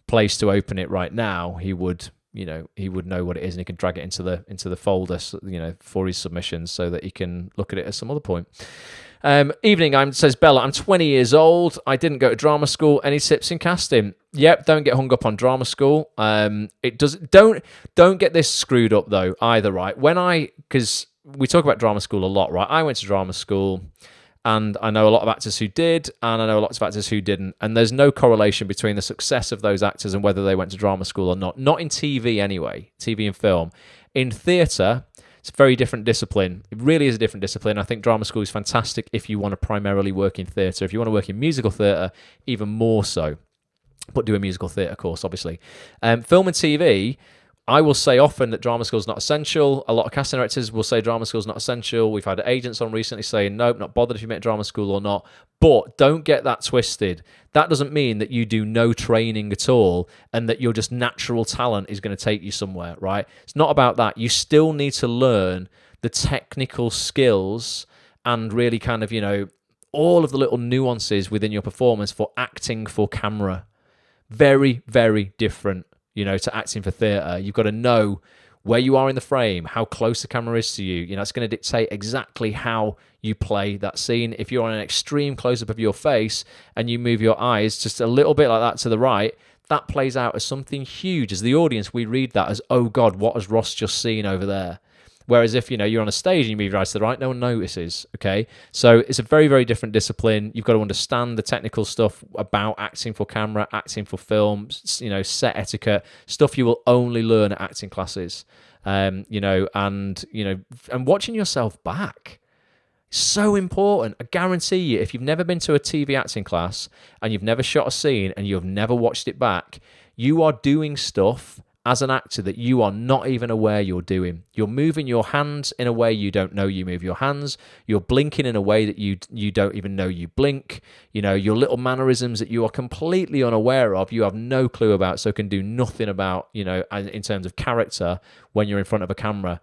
place to open it right now, he would know what it is, and he can drag it into the folder, for his submissions, so that he can look at it at some other point. Evening, says Bella, I'm 20 years old. I didn't go to drama school. Any tips in casting? Yep, don't get hung up on drama school. Don't get this screwed up though either, right? Because we talk about drama school a lot, right? I went to drama school, and I know a lot of actors who did, and I know lots of actors who didn't. And there's no correlation between the success of those actors and whether they went to drama school or not. Not in TV anyway, TV and film. In theatre, it's a very different discipline. It really is a different discipline. I think drama school is fantastic if you want to primarily work in theatre. If you want to work in musical theatre, even more so. But do a musical theatre course, obviously. Film and TV, I will say often that drama school is not essential. A lot of casting directors will say drama school is not essential. We've had agents on recently saying, nope, not bothered if you met drama school or not. But don't get that twisted. That doesn't mean that you do no training at all and that your just natural talent is going to take you somewhere, right? It's not about that. You still need to learn the technical skills and really kind of, all of the little nuances within your performance for acting for camera. Very, very different, to acting for theatre. You've got to know where you are in the frame, how close the camera is to you. You know, it's going to dictate exactly how you play that scene. If you're on an extreme close-up of your face and you move your eyes just a little bit like that to the right, that plays out as something huge. As the audience, we read that as, oh God, what has Ross just seen over there? Whereas if, you know, you're on a stage and you move your eyes to the right, no one notices, okay? So it's a very, very different discipline. You've got to understand the technical stuff about acting for camera, acting for film, you know, set etiquette, stuff you will only learn at acting classes, you know, and watching yourself back. So important. I guarantee you, if you've never been to a TV acting class and you've never shot a scene and you've never watched it back, you are doing stuff as an actor that you are not even aware you're doing. You're moving your hands in a way you don't know you move your hands. You're blinking in a way that you don't even know you blink. You know, your little mannerisms that you are completely unaware of, you have no clue about, so can do nothing about, you know, in terms of character when you're in front of a camera.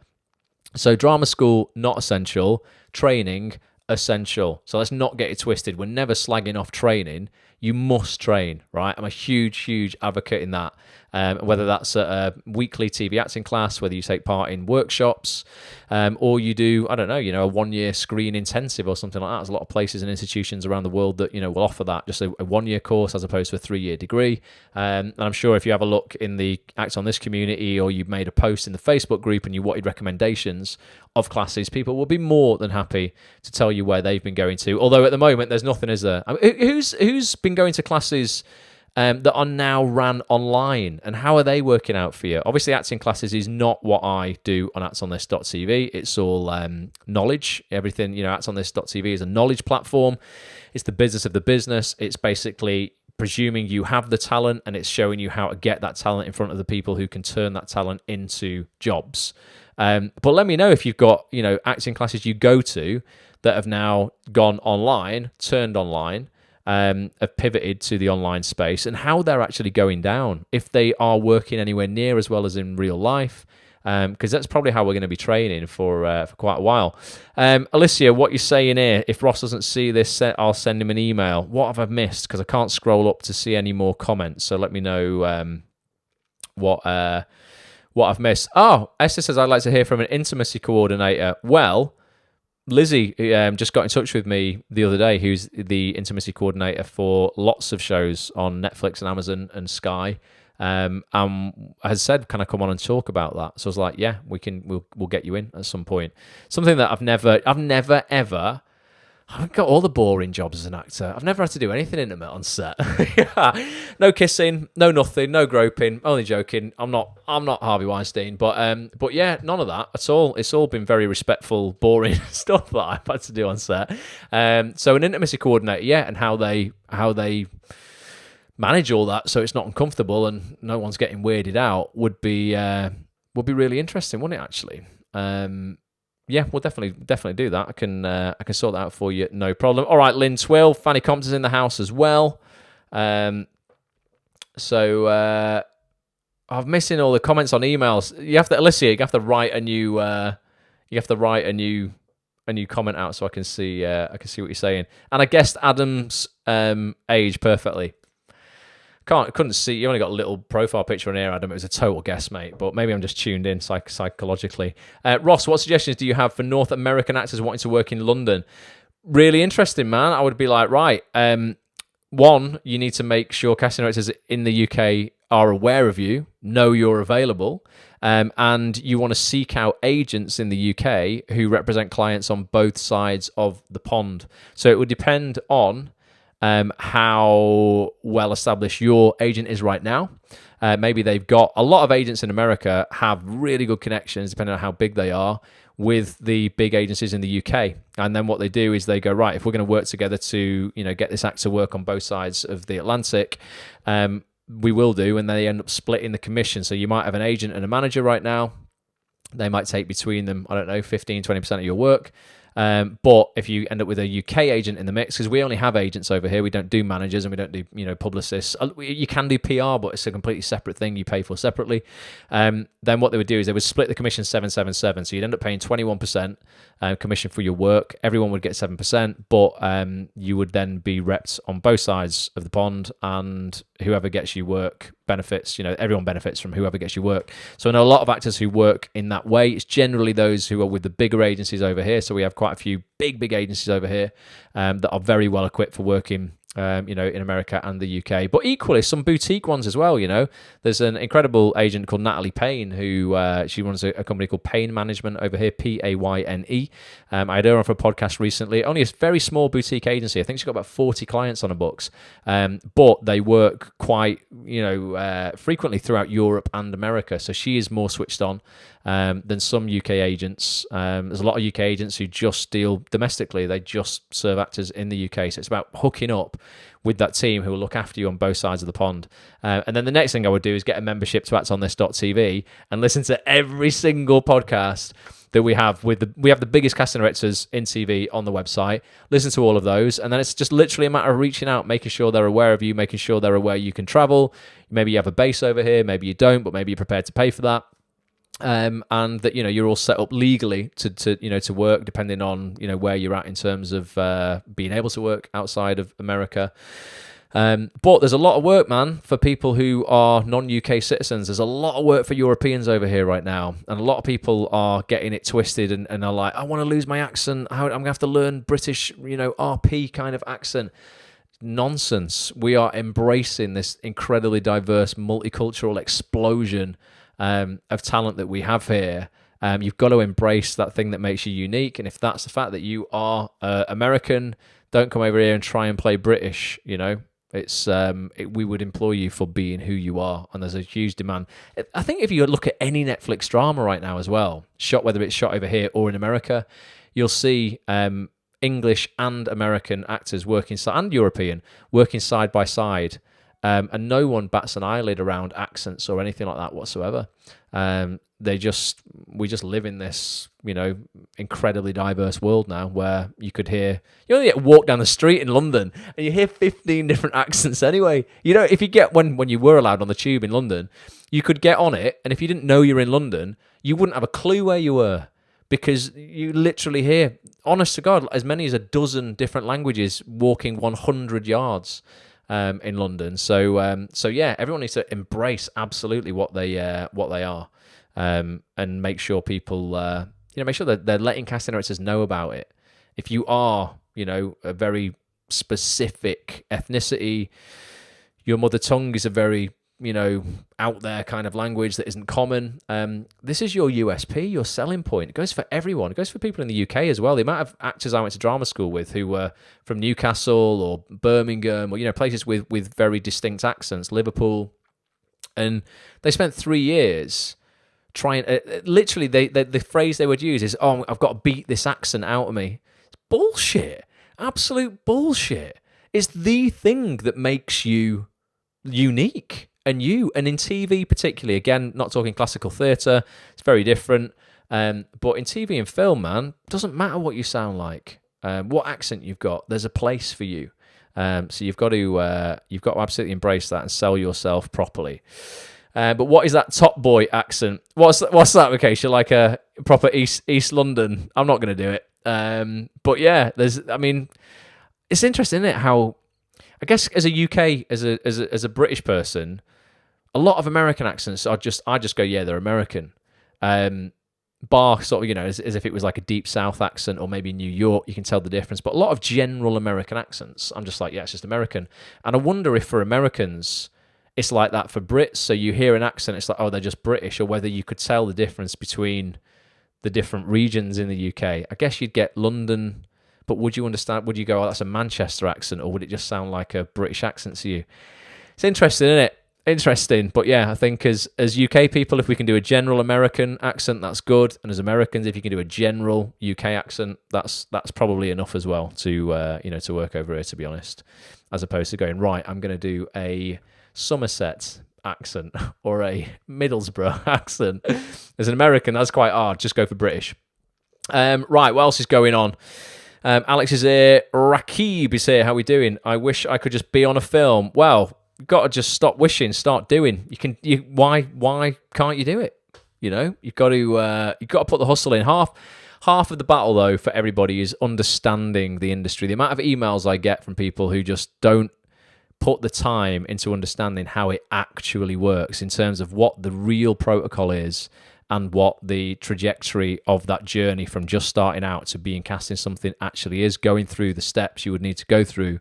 So drama school, not essential. Training, essential. So let's not get it twisted. We're never slagging off training. You must train, right? I'm a huge, huge advocate in that. Whether that's a weekly TV acting class, whether you take part in workshops, or you do, I don't know, you know, a 1-year screen intensive or something like that. There's a lot of places and institutions around the world that, you know, will offer that, just a 1-year course as opposed to a 3-year degree. And I'm sure if you have a look in the Act on This community, or you've made a post in the Facebook group and you wanted recommendations of classes, people will be more than happy to tell you where they've been going to. Although at the moment, there's nothing, is there? I mean, who's been going to classes that are now ran online, and how are they working out for you? Obviously, acting classes is not what I do on actsonthis.tv. It's all knowledge. Everything, you know, actsonthis.tv is a knowledge platform. It's the business of the business. It's basically presuming you have the talent, and it's showing you how to get that talent in front of the people who can turn that talent into jobs. But let me know if you've got, you know, acting classes you go to that have now gone online, turned online, have pivoted to the online space, and how they're actually going down, if they are working anywhere near as well as in real life, because that's probably how we're going to be training for quite a while. Alicia, what you're saying here, if Ross doesn't see this, I'll send him an email. What have I missed? Because I can't scroll up to see any more comments, so let me know what I've missed. Oh, Esther says, I'd like to hear from an intimacy coordinator. Well, Lizzie just got in touch with me the other day, who's the intimacy coordinator for lots of shows on Netflix and Amazon and Sky, has said, can I come on and talk about that? So I was like, yeah, we'll get you in at some point. Something that I've never ever, I've got all the boring jobs as an actor. I've never had to do anything intimate on set. Yeah. No kissing, no nothing, no groping. Only joking. I'm not Harvey Weinstein, but yeah, none of that at all. It's all been very respectful, boring stuff that I've had to do on set. So an intimacy coordinator, yeah, and how they manage all that so it's not uncomfortable and no one's getting weirded out would be really interesting, wouldn't it? Actually. Yeah, we'll definitely do that. I can sort that out for you, no problem. All right, Lynn Twill, Fanny Compton's in the house as well. So I'm missing all the comments on emails. You have to write a new comment out so I can see what you're saying. And I guessed Adam's age perfectly. Couldn't see. You only got a little profile picture on here, Adam. It was a total guess, mate. But maybe I'm just tuned in psychologically. Ross, what suggestions do you have for North American actors wanting to work in London? Really interesting, man. I would be like, right. One, you need to make sure casting directors in the UK are aware of you, know you're available, and you want to seek out agents in the UK who represent clients on both sides of the pond. So it would depend on how well established your agent is right now. Maybe they've got a lot of agents in America have really good connections, depending on how big they are, with the big agencies in the UK. And then what they do is they go, right, if we're going to work together to, you know, get this actor work on both sides of the Atlantic, we will do, and they end up splitting the commission. So you might have an agent and a manager right now. They might take between them, I don't know, 15, 20% of your work. But if you end up with a UK agent in the mix, because we only have agents over here, we don't do managers and we don't do, you know, publicists. You can do PR, but it's a completely separate thing you pay for separately. Then what they would do is they would split the commission 7-7-7. So you'd end up paying 21% commission for your work. Everyone would get 7%, but you would then be repped on both sides of the pond, and whoever gets you work, benefits. Everyone benefits from whoever gets you work. So I know a lot of actors who work in that way. It's generally those who are with the bigger agencies over here. So we have quite a few big agencies over here that are very well equipped for working in America and the UK, but equally some boutique ones as well. There's an incredible agent called Natalie Payne who she runs a company called Payne Management over here, Payne. I had her on for a podcast recently. Only a very small boutique agency. I think she's got about 40 clients on her books, but they work quite frequently throughout Europe and America. So she is more switched on than some UK agents. There's a lot of UK agents who just deal domestically. They just serve actors in the UK. So it's about hooking up with that team who will look after you on both sides of the pond. And then the next thing I would do is get a membership to actonthis.tv and listen to every single podcast that we have we have the biggest casting directors in TV on the website. Listen to all of those, and then it's just literally a matter of reaching out, making sure they're aware of you, making sure they're aware you can travel. Maybe you have a base over here, maybe you don't, but maybe you're prepared to pay for that. And that you're all set up legally to work, depending on where you're at in terms of being able to work outside of America. But there's a lot of work, man, for people who are non-UK citizens. There's a lot of work for Europeans over here right now, and a lot of people are getting it twisted and are like, I want to lose my accent. I'm gonna have to learn British, RP kind of accent. Nonsense. We are embracing this incredibly diverse, multicultural explosion of talent that we have here. You've got to embrace that thing that makes you unique, and if that's the fact that you are American, don't come over here and try and play British. It's we would employ you for being who you are, and there's a huge demand. I think if you look at any Netflix drama right now as well, whether it's shot over here or in America, you'll see English and American actors and European working side by side. And no one bats an eyelid around accents or anything like that whatsoever. We just live in this, incredibly diverse world now, where you only get to walk down the street in London and you hear 15 different accents anyway. If you get when you were allowed on the tube in London, you could get on it, and if you didn't know you're in London, you wouldn't have a clue where you were, because you literally hear, honest to God, as many as a dozen different languages walking 100 yards. In London, so yeah, everyone needs to embrace absolutely what they are, and make sure people, make sure that they're letting casting directors know about it. If you are, a very specific ethnicity, your mother tongue is a very, out there kind of language that isn't common. This is your USP, your selling point. It goes for everyone. It goes for people in the UK as well. The amount of actors I went to drama school with who were from Newcastle or Birmingham or, places with very distinct accents, Liverpool. And they spent 3 years trying, literally the phrase they would use is, oh, I've got to beat this accent out of me. It's bullshit. Absolute bullshit. It's the thing that makes you unique. And in TV particularly, again, not talking classical theatre, it's very different. But in TV and film, man, doesn't matter what you sound like, what accent you've got. There's a place for you. So you've got to absolutely embrace that and sell yourself properly. But what is that top boy accent? What's that, Rakesh? You're like a proper East London. I'm not going to do it. But yeah, it's interesting, isn't it? How, I guess as a UK, as a British person, a lot of American accents I just go, yeah, they're American. Bar sort of, as if it was like a deep South accent or maybe New York, you can tell the difference. But a lot of general American accents, I'm just like, yeah, it's just American. And I wonder if for Americans, it's like that for Brits. So you hear an accent, it's like, oh, they're just British, or whether you could tell the difference between the different regions in the UK. I guess you'd get London, but would you go, oh, that's a Manchester accent, or would it just sound like a British accent to you? It's interesting, isn't it? Interesting. But yeah, I think as UK people, if we can do a general American accent, that's good. And as Americans, if you can do a general UK accent, that's probably enough as well to work over here, to be honest. As opposed to going, right, I'm going to do a Somerset accent or a Middlesbrough accent. As an American, that's quite hard. Just go for British. Right, what else is going on? Alex is here. Rakib is here. How we doing? I wish I could just be on a film. Well, you've got to just stop wishing, start doing. Why can't you do it? You've got to put the hustle in. Half of the battle, though, for everybody is understanding the industry. The amount of emails I get from people who just don't put the time into understanding how it actually works in terms of what the real protocol is and what the trajectory of that journey from just starting out to being cast in something actually is, going through the steps you would need to go through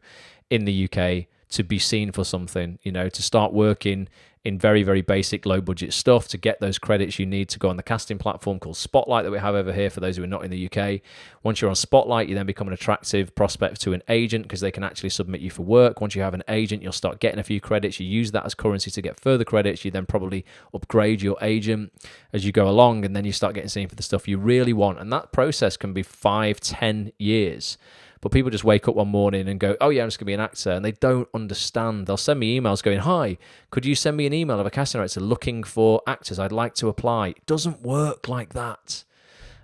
in the UK to be seen for something, to start working in very, very basic low budget stuff, to get those credits you need to go on the casting platform called Spotlight that we have over here for those who are not in the UK. Once you're on Spotlight, you then become an attractive prospect to an agent because they can actually submit you for work. Once you have an agent, you'll start getting a few credits. You use that as currency to get further credits. You then probably upgrade your agent as you go along, and then you start getting seen for the stuff you really want. And that process can be 5-10 years. But people just wake up one morning and go, oh yeah, I'm just going to be an actor. And they don't understand. They'll send me emails going, hi, could you send me an email of a casting director looking for actors? I'd like to apply. It doesn't work like that.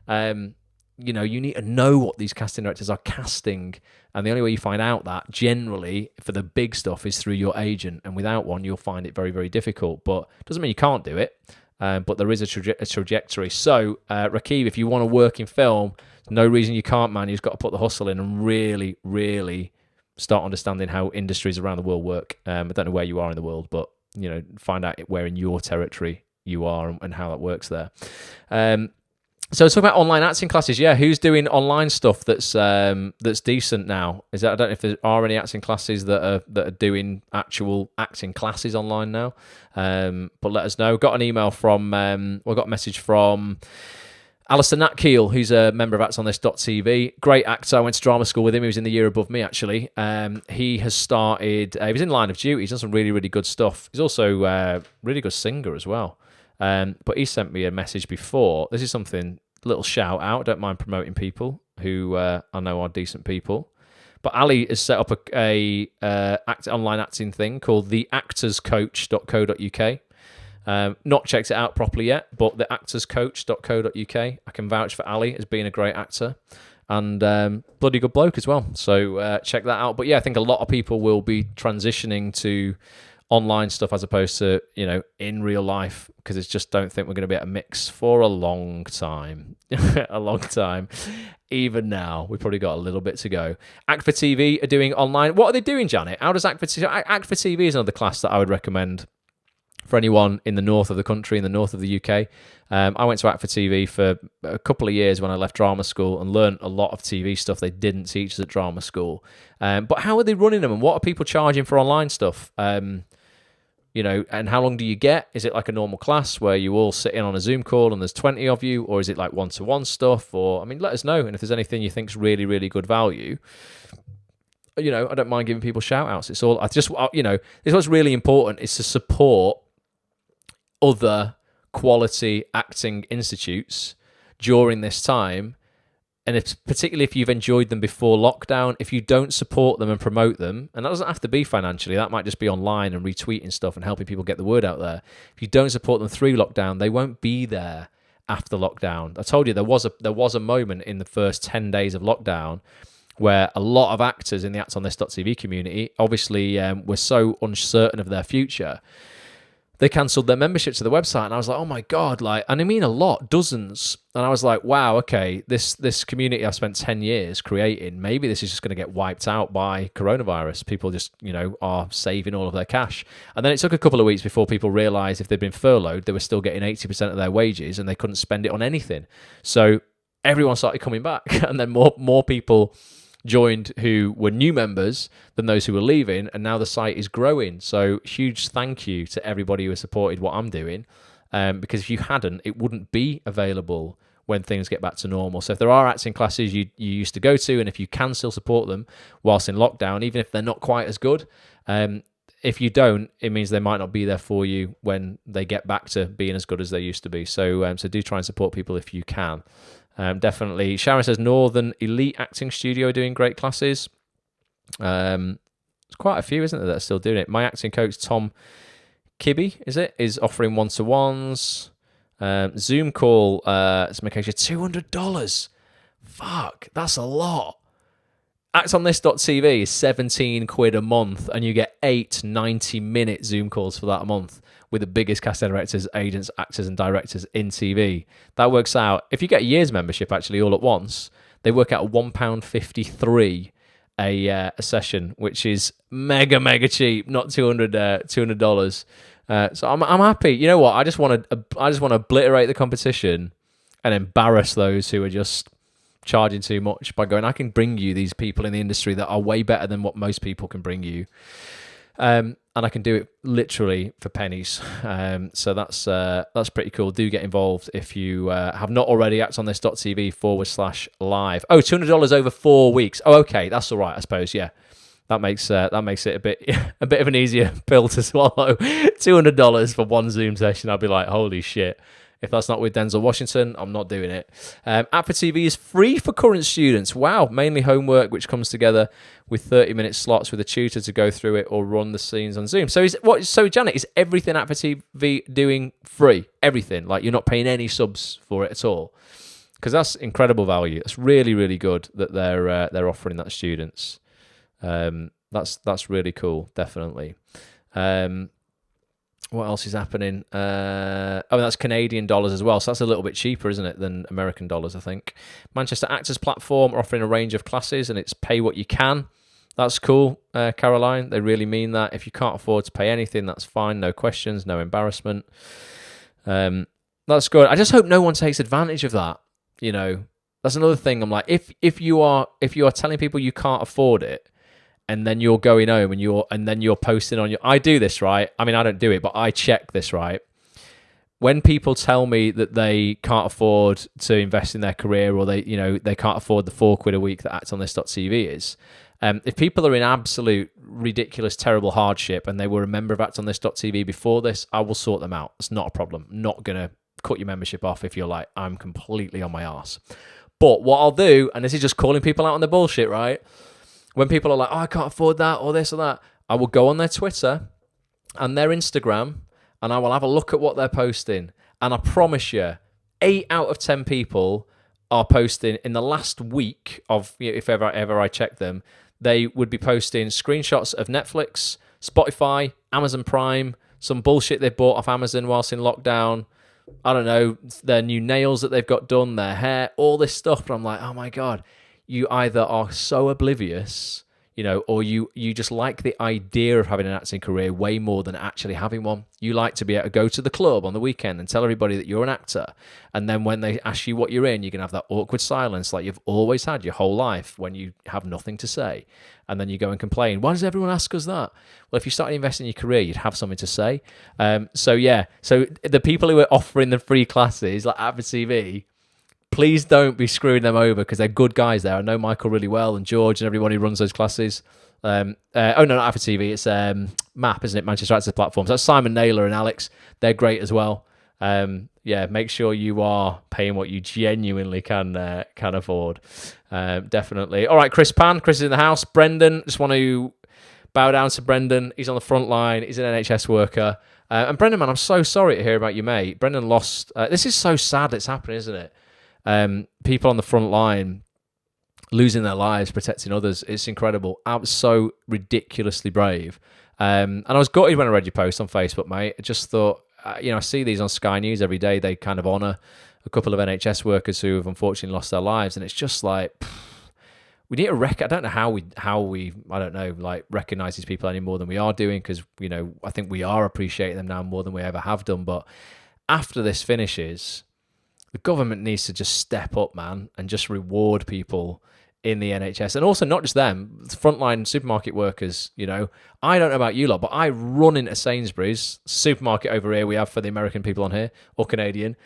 You need to know what these casting directors are casting. And the only way you find out that, generally, for the big stuff, is through your agent. And without one, you'll find it very, very difficult. But it doesn't mean you can't do it. But there is a trajectory. So, Rakib, if you want to work in film, no reason you can't, man. You've got to put the hustle in and really, really start understanding how industries around the world work. I don't know where you are in the world, but find out where in your territory you are and how that works there. So talk about online acting classes. Yeah, who's doing online stuff that's decent now? I don't know if there are any acting classes that are doing actual acting classes online now. But let us know. Got an email from got a message from Alistair Natkeel, who's a member of actsonthis.tv. Great actor. I went to drama school with him. He was in the year above me, actually. He has started... he was in Line of Duty. He's done some really, really good stuff. He's also a really good singer as well. But he sent me a message before. This is something, little shout out. Don't mind promoting people who I know are decent people. But Ali has set up a online acting thing called theactorscoach.co.uk. Not checked it out properly yet, but theactorscoach.co.uk. I can vouch for Ali as being a great actor and bloody good bloke as well. So check that out. But yeah, I think a lot of people will be transitioning to online stuff as opposed to, in real life, because I just don't think we're going to be at a mix for a long time. A long time. Even now, we've probably got a little bit to go. Act for TV are doing online. What are they doing, Janet? How does Act for TV... Act for TV is another class that I would recommend for anyone in the north of the country, in the north of the UK. I went to Act for TV for a couple of years when I left drama school and learned a lot of TV stuff they didn't teach us at drama school. But how are they running them, and what are people charging for online stuff? And how long do you get? Is it like a normal class where you all sit in on a Zoom call and there's 20 of you, or is it like one-to-one stuff? Or, let us know. And if there's anything you think's really, really good value, I don't mind giving people shout-outs. It's all, this is what's really important, is to support other quality acting institutes during this time. And it's particularly if you've enjoyed them before lockdown, if you don't support them and promote them, and that doesn't have to be financially, that might just be online and retweeting stuff and helping people get the word out there. If you don't support them through lockdown, they won't be there after lockdown. I told you there was a moment in the first 10 days of lockdown where a lot of actors in the actsonthis.tv community obviously were so uncertain of their future. They cancelled their membership to the website, and I was like, oh my God, and I mean a lot, dozens. And I was like, wow, okay, this community I've spent 10 years creating, maybe this is just going to get wiped out by coronavirus. People just, are saving all of their cash. And then it took a couple of weeks before people realised if they'd been furloughed, they were still getting 80% of their wages and they couldn't spend it on anything. So everyone started coming back, and then more people joined who were new members than those who were leaving, and now the site is growing. So huge thank you to everybody who has supported what I'm doing, because if you hadn't, it wouldn't be available when things get back to normal. So if there are acting classes you used to go to, and if you can still support them whilst in lockdown, even if they're not quite as good, if you don't, it means they might not be there for you when they get back to being as good as they used to be. So do try and support people if you can. Definitely. Sharon says Northern Elite Acting Studio are doing great classes. There's quite a few, isn't there, that are still doing it. My acting coach, Tom Kibbe, is offering one-to-ones. Zoom call, Smakeisha, $200. Fuck, that's a lot. Actsonthis.tv is 17 quid a month, and you get 8 90-minute Zoom calls for that a month with the biggest casting directors, agents, actors, and directors in TV. That works out, if you get a year's membership actually all at once, they work out £1.53 a session, which is mega cheap, not $200. So I'm happy. You know what? I just want to obliterate the competition and embarrass those who are just charging too much by going, I can bring you these people in the industry that are way better than what most people can bring you. And I can do it literally for pennies. So that's pretty cool. Do get involved if you have not already. actonthis.tv/live. Oh, $200 over 4 weeks. Oh, okay, that's all right, I suppose. Yeah, that makes it a bit of an easier pill to swallow. $200 for one Zoom session. I'd be like, holy shit. If that's not with Denzel Washington, I'm not doing it. App for TV is free for current students. Wow, mainly homework, which comes together with 30-minute slots with a tutor to go through it or run the scenes on Zoom. So Janet, is everything App for TV doing free? Everything? Like, you're not paying any subs for it at all? Because that's incredible value. That's really, really good that they're offering that to students. That's really cool, definitely. What else is happening? That's Canadian dollars as well. So that's a little bit cheaper, isn't it, than American dollars, I think. Manchester Actors Platform are offering a range of classes, and it's pay what you can. That's cool, Caroline. They really mean that. If you can't afford to pay anything, that's fine. No questions, no embarrassment. That's good. I just hope no one takes advantage of that. You know, that's another thing. I'm like, if you are telling people you can't afford it, and then you're going home and then you're posting on your... I do this, right? I mean, I don't do it, but I check this, right? When people tell me that they can't afford to invest in their career, or they can't afford the £4 a week that actonthis.tv is, if people are in absolute ridiculous, terrible hardship and they were a member of actonthis.tv before this, I will sort them out. It's not a problem. I'm not going to cut your membership off if you're like, I'm completely on my arse. But what I'll do, and this is just calling people out on the bullshit, right? When people are like, oh, I can't afford that or this or that, I will go on their Twitter and their Instagram and I will have a look at what they're posting. And I promise you, 8 out of 10 people are posting in the last week of, if ever I check them, they would be posting screenshots of Netflix, Spotify, Amazon Prime, some bullshit they bought off Amazon whilst in lockdown. I don't know, their new nails that they've got done, their hair, all this stuff. But I'm like, oh my God. You either are so oblivious, or you just like the idea of having an acting career way more than actually having one. You like to be able to go to the club on the weekend and tell everybody that you're an actor. And then when they ask you what you're in, you can have that awkward silence like you've always had your whole life when you have nothing to say. And then you go and complain, why does everyone ask us that? Well, if you started investing in your career, you'd have something to say. So the people who are offering the free classes, like App for TV, please don't be screwing them over because they're good guys there. I know Michael really well and George and everyone who runs those classes. No, not App for TV. It's MAP, isn't it? Manchester Actors Platforms. That's Simon Naylor and Alex. They're great as well. Make sure you are paying what you genuinely can afford. Definitely. All right, Chris Pan. Chris is in the house. Brendan, just want to bow down to Brendan. He's on the front line. He's an NHS worker. And Brendan, man, I'm so sorry to hear about your mate. Brendan lost... this is so sad it's happening, isn't it? People on the front line losing their lives, protecting others. It's incredible. I was so ridiculously brave. And I was gutted when I read your post on Facebook, mate. I just thought, I see these on Sky News every day. They kind of honour a couple of NHS workers who have unfortunately lost their lives. And it's just like, we need to I don't know how we recognise these people any more than we are doing, because, I think we are appreciating them now more than we ever have done. But after this finishes... the government needs to just step up, man, and just reward people in the NHS. And also not just them, frontline supermarket workers, I don't know about you lot, but I run into Sainsbury's, supermarket over here we have for the American people on here, or Canadian,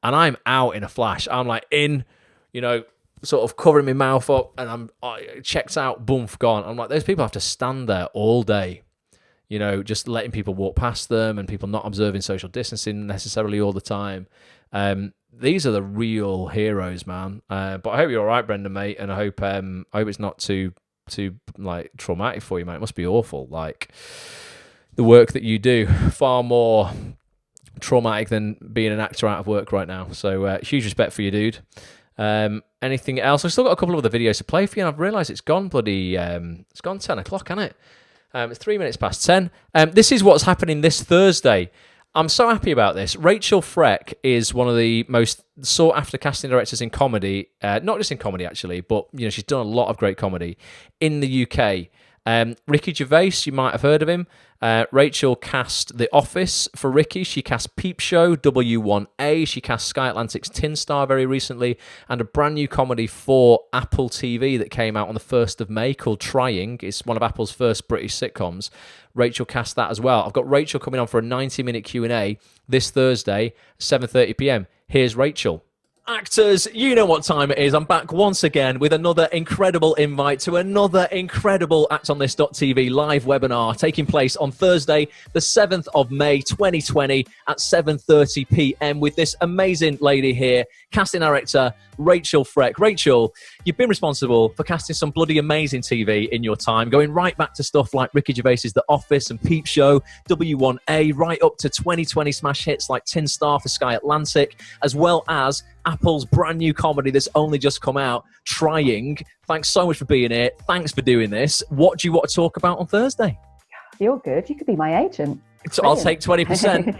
and I'm out in a flash. I'm like sort of covering my mouth up, and I'm checked out, boom, gone. I'm like, those people have to stand there all day, just letting people walk past them and people not observing social distancing necessarily all the time. These are the real heroes, man. But I hope you're all right, Brendan, mate, and I hope it's not too like traumatic for you, mate. It must be awful. Like, the work that you do, far more traumatic than being an actor out of work right now. So huge respect for you, dude. Anything else? I've still got a couple of other videos to play for you, and I've realised it's gone 10 o'clock, hasn't it? It's 3 minutes past 10. This is what's happening this Thursday. I'm so happy about this. Rachel Freck is one of the most sought after casting directors in comedy, not just in comedy actually, but she's done a lot of great comedy in the UK. Ricky Gervais, you might have heard of him. Rachel cast The Office for Ricky. She cast Peep Show, W1A. She cast Sky Atlantic's Tin Star very recently, and a brand new comedy for Apple TV that came out on the 1st of May called Trying. It's one of Apple's first British sitcoms. Rachel cast that as well. I've got Rachel coming on for a 90-minute Q&A this Thursday, 7:30 p.m. Here's Rachel. Actors, you know what time it is. I'm back once again with another incredible invite to another incredible actonthis.tv live webinar taking place on Thursday, the 7th of May, 2020 at 7:30 p.m. with this amazing lady here, casting director Rachel Freck. Rachel, you've been responsible for casting some bloody amazing TV in your time, going right back to stuff like Ricky Gervais's The Office and Peep Show, W1A, right up to 2020 smash hits like Tin Star for Sky Atlantic, as well as Apple's brand new comedy that's only just come out, Trying. Thanks so much for being here. Thanks for doing this. What do you want to talk about on Thursday? You're good. You could be my agent. So I'll take 20%.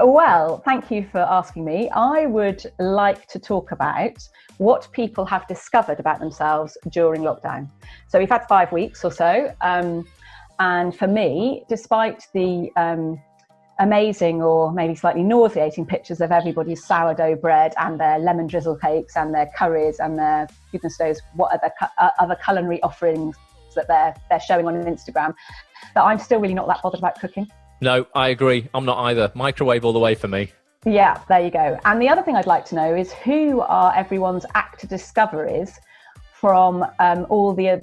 Well, thank you for asking me. I would like to talk about what people have discovered about themselves during lockdown. So we've had 5 weeks or so. And for me, despite the amazing or maybe slightly nauseating pictures of everybody's sourdough bread and their lemon drizzle cakes and their curries and their goodness knows what other culinary offerings that they're showing on Instagram, that I'm still really not that bothered about cooking. No, I agree. I'm not either. Microwave all the way for me. Yeah, there you go. And the other thing I'd like to know is who are everyone's actor discoveries from all the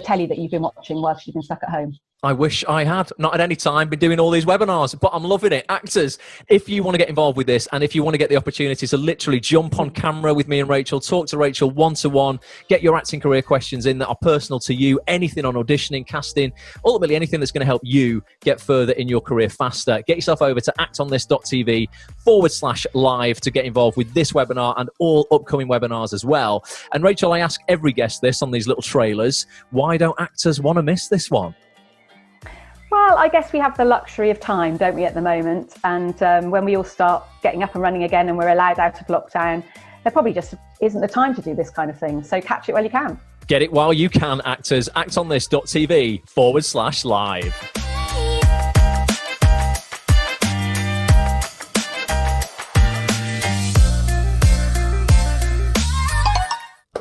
telly that you've been watching whilst you've been stuck at home? I wish I had. Not at any time been doing all these webinars, but I'm loving it. Actors, if you want to get involved with this and if you want to get the opportunity to literally jump on camera with me and Rachel, talk to Rachel one-to-one, get your acting career questions in that are personal to you, anything on auditioning, casting, ultimately anything that's going to help you get further in your career faster, get yourself over to actonthis.tv/live to get involved with this webinar and all upcoming webinars as well. And Rachel, I ask every guest this on these little trailers, why don't actors want to miss this one? Well, I guess we have the luxury of time, don't we, at the moment? And when we all start getting up and running again and we're allowed out of lockdown, there probably just isn't the time to do this kind of thing. So catch it while you can. Get it while you can, actors. actonthis.tv/live.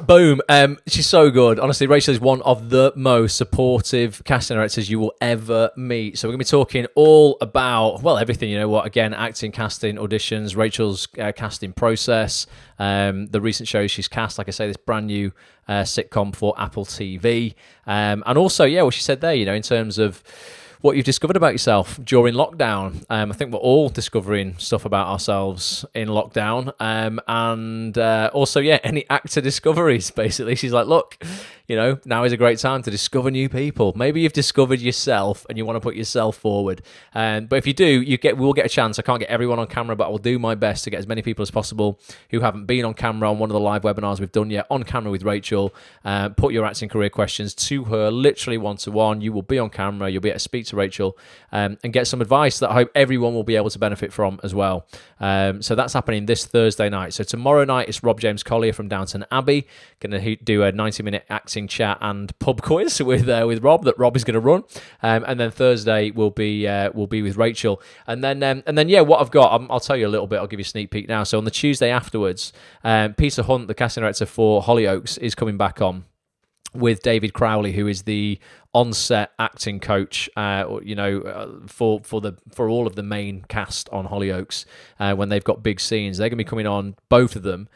Boom. She's so good. Honestly, Rachel is one of the most supportive casting directors you will ever meet. So we're going to be talking all about, well, everything, you know what, again, acting, casting, auditions, Rachel's casting process, the recent shows she's cast, like I say, this brand new sitcom for Apple TV. And also, yeah, what she said there, you know, in terms of what you've discovered about yourself during lockdown. I think we're all discovering stuff about ourselves in lockdown. And also, yeah, any actor discoveries, basically. She's like, look, you know, now is a great time to discover new people. Maybe you've discovered yourself and you want to put yourself forward. But if you do, we'll get a chance. I can't get everyone on camera, but I will do my best to get as many people as possible who haven't been on camera on one of the live webinars we've done yet on camera with Rachel. Put your acting career questions to her, literally one-to-one. You will be on camera. You'll be able to speak to Rachel and get some advice that I hope everyone will be able to benefit from as well. So that's happening this Thursday night. So tomorrow night, it's James Collier from Downton Abbey. Going to do a 90-minute acting chat and pub quiz with Rob that Rob is going to run. And then Thursday will be with Rachel. And then yeah, what I've got, I'll tell you a little bit. I'll give you a sneak peek now. So on the Tuesday afterwards, Peter Hunt, the casting director for Hollyoaks, is coming back on with David Crowley, who is the on-set acting coach, you know, for all of the main cast on Hollyoaks when they've got big scenes. They're going to be coming on, both of them,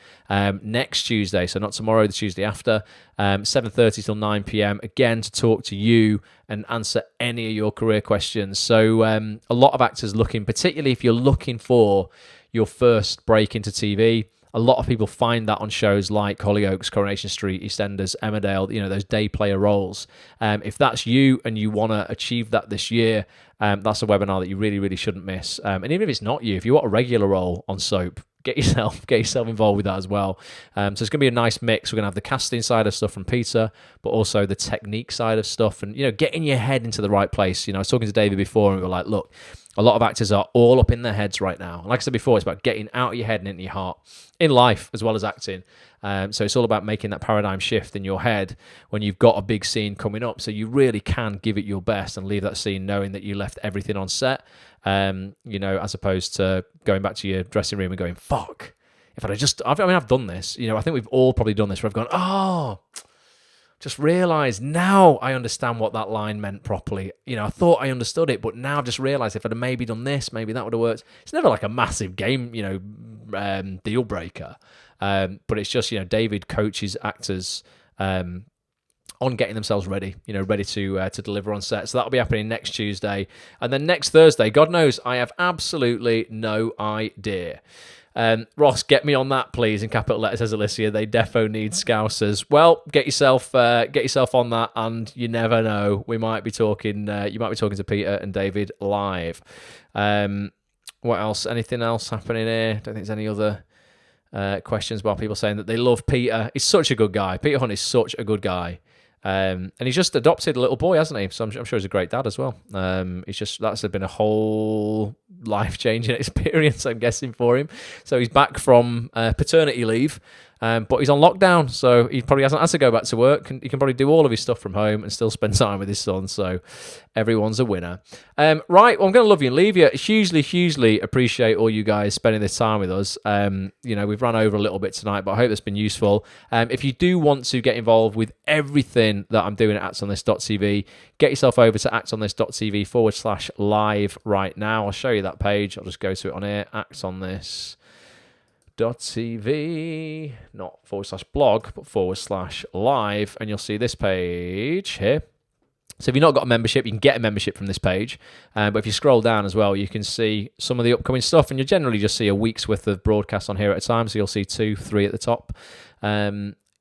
next Tuesday, so not tomorrow, the Tuesday after, 7:30 till 9 p.m, again, to talk to you and answer any of your career questions. So a lot of actors looking, particularly if you're looking for your first break into TV. A lot of people find that on shows like Hollyoaks, Coronation Street, EastEnders, Emmerdale, you know, those day player roles. If that's you and you want to achieve that this year, that's a webinar that you really, really shouldn't miss. And even if it's not you, if you want a regular role on soap, get yourself involved with that as well. So it's going to be a nice mix. We're going to have the casting side of stuff from Peter, but also the technique side of stuff, and getting your head into the right place. I was talking to David before, and we were like, look, a lot of actors are all up in their heads right now. Like I said before, it's about getting out of your head and into your heart in life as well as acting. So it's all about making that paradigm shift in your head when you've got a big scene coming up, so you really can give it your best and leave that scene knowing that you left everything on set, as opposed to going back to your dressing room and going, fuck, if I've done this. I think we've all probably done this where I've gone, oh, just realised now I understand what that line meant properly. I thought I understood it, but now I've just realised if I'd have maybe done this, maybe that would have worked. It's never like a massive game, deal breaker. But it's just, David coaches actors on getting themselves ready, ready to deliver on set. So that'll be happening next Tuesday. And then next Thursday, God knows, I have absolutely no idea. Ross, get me on that, please, in capital letters, says Alicia. They defo need Scousers. Well, get yourself on that, and you never know. We might be talking. You might be talking to Peter and David live. What else? Anything else happening here? Don't think there's any other questions about people saying that they love Peter. He's such a good guy. Peter Hunt is such a good guy. And he's just adopted a little boy, hasn't he? So I'm sure he's a great dad as well. That's been a whole life-changing experience, I'm guessing, for him. So he's back from paternity leave, but he's on lockdown, so he probably hasn't had to go back to work. And he can probably do all of his stuff from home and still spend time with his son. So everyone's a winner. Right, well, I'm going to love you and leave you. Hugely appreciate all you guys spending this time with us. We've run over a little bit tonight, but I hope it's been useful. If you do want to get involved with everything that I'm doing at actonthis.tv, get yourself over to actonthis.tv/live right now. I'll show you that page. I'll just go to it on here, actonthis.tv, not /blog, but /live, and you'll see this page here. So if you've not got a membership, you can get a membership from this page. But if you scroll down as well, you can see some of the upcoming stuff, and you generally just see a week's worth of broadcasts on here at a time. So you'll see 2, 3 at the top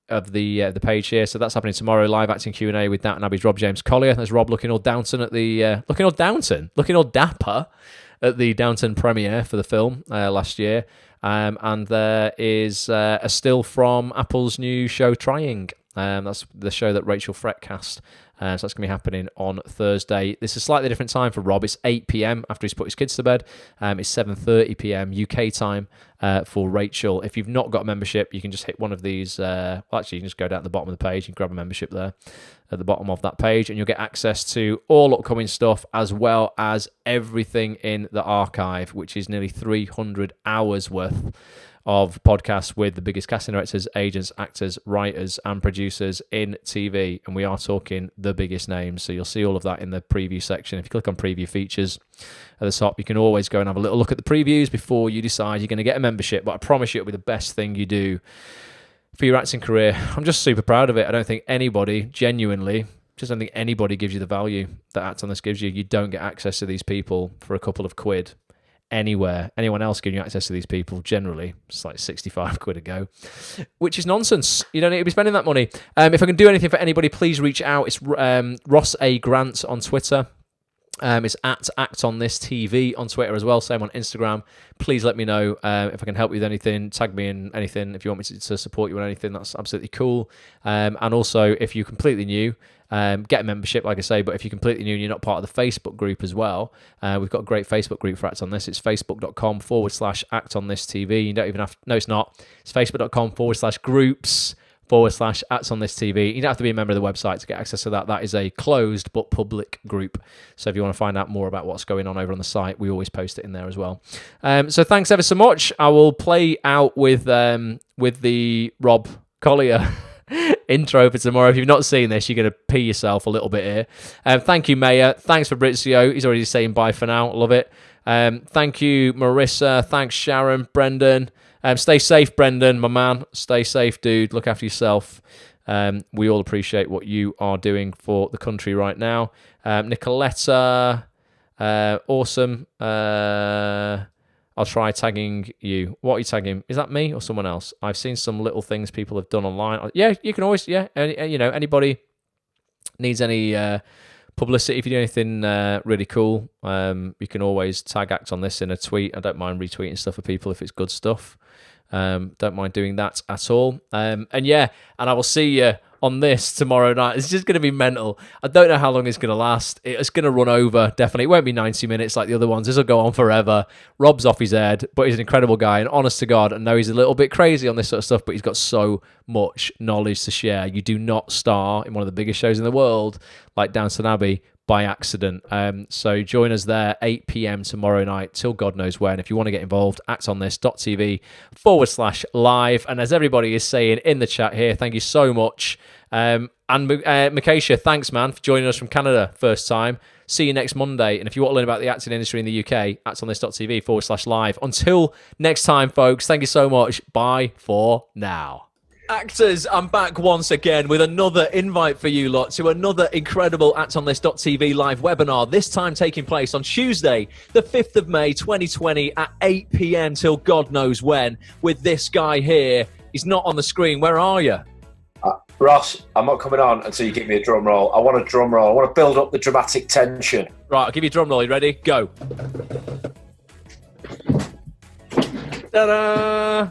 of the page here. So that's happening tomorrow. Live acting Q&A with Downton Abbey's Rob James Collier. There's Rob looking all Downton at the looking all dapper at the Downton premiere for the film last year. And there is a still from Apple's new show Trying. That's the show that Rachel Frett cast. So that's going to be happening on Thursday. This is a slightly different time for Rob. It's 8 p.m. after he's put his kids to bed. It's 7:30 p.m. UK time for Rachel. If you've not got a membership, you can just hit one of these. Actually, you can just go down to the bottom of the page and grab a membership there at the bottom of that page, and you'll get access to all upcoming stuff as well as everything in the archive, which is nearly 300 hours worth of podcasts with the biggest casting directors, agents, actors, writers, and producers in TV. And we are talking the biggest names. So you'll see all of that in the preview section. If you click on preview features at the top, you can always go and have a little look at the previews before you decide you're going to get a membership. But I promise you it'll be the best thing you do for your acting career. I'm just super proud of it. I don't think anybody, genuinely, just don't think anybody gives you the value that Act on This gives you. You don't get access to these people for a couple of quid anywhere. Anyone else giving you access to these people, generally, it's like 65 quid a go, which is nonsense. You don't need to be spending that money. If I can do anything for anybody, please reach out. It's Ross A. Grant on Twitter. It's at Act on This TV on Twitter as well. Same on Instagram. Please let me know if I can help you with anything. Tag me in anything. If you want me to support you on anything, that's absolutely cool. And also, if you're completely new, get a membership, like I say. But if you're completely new and you're not part of the Facebook group as well, we've got a great Facebook group for Act on This. It's facebook.com/Act on This TV. You don't even have to, no, it's not. It's facebook.com/groups /Act on This TV. You don't have to be a member of the website to get access to that. That is a closed but public group. So if you want to find out more about what's going on over on the site, we always post it in there as well. So thanks ever so much. I will play out with the Rob Collier intro for tomorrow. If you've not seen this, you're going to pee yourself a little bit here. Thank you, Maya. Thanks, Fabrizio. He's already saying bye for now. Love it. Thank you, Marissa. Thanks, Sharon, Brendan. Stay safe, Brendan, my man. Stay safe, dude. Look after yourself. We all appreciate what you are doing for the country right now. Nicoletta, awesome. I'll try tagging you. What are you tagging? Is that me or someone else? I've seen some little things people have done online. Yeah, you can always, anybody needs any publicity, if you do anything really cool, you can always tag Act on This in a tweet. I don't mind retweeting stuff for people if it's good stuff. Don't mind doing that at all. And I will see you on this tomorrow night. It's just going to be mental. I don't know how long it's going to last. It's going to run over, definitely. It won't be 90 minutes like the other ones. This will go on forever. Rob's off his head, but he's an incredible guy. And honest to God, I know he's a little bit crazy on this sort of stuff, but he's got so much knowledge to share. You do not star in one of the biggest shows in the world like Downton Abbey by accident. So join us there 8 p.m. tomorrow night till God knows when. If you want to get involved, actonthis.tv/live. And as everybody is saying in the chat here, thank you so much. And Mikesha, thanks, man, for joining us from Canada first time. See you next Monday. And if you want to learn about the acting industry in the UK, actonthis.tv/live. Until next time, folks, thank you so much. Bye for now. Actors, I'm back once again with another invite for you lot to another incredible actonthis.tv live webinar, this time taking place on Tuesday, the 5th of May, 2020 at 8 p.m. till God knows when, with this guy here. He's not on the screen. Where are you? Ross, I'm not coming on until you give me a drum roll. I want a drum roll. I want to build up the dramatic tension. Right, I'll give you a drum roll. You ready? Go. Ta-da!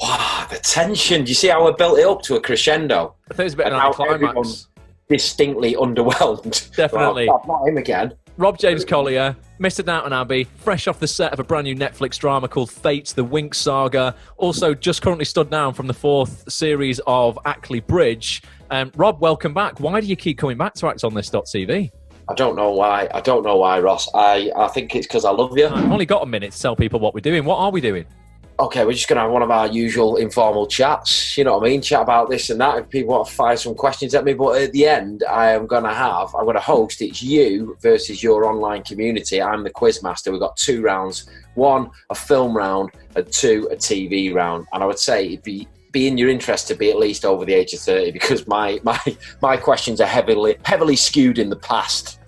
Wow, the tension. Do you see how I built it up to a crescendo? I think it was a bit of an climax. Distinctly underwhelmed. Definitely. Well, not him again. Rob James Collier, Mr. Downton Abbey, fresh off the set of a brand new Netflix drama called Fate, the Winx Saga. Also, just currently stood down from the 4th series of Ackley Bridge. Rob, welcome back. Why do you keep coming back to actonthis.tv? I don't know why. Ross. I think it's because I love you. I've only got a minute to tell people what we're doing. What are we doing? Okay, we're just going to have one of our usual informal chats, you know what I mean? Chat about this and that if people want to fire some questions at me. But at the end, I'm going to host, it's you versus your online community. I'm the quiz master. We've got 2 rounds. 1, a film round, and 2, a TV round. And I would say it'd be in your interest to be at least over the age of 30 because my questions are heavily skewed in the past.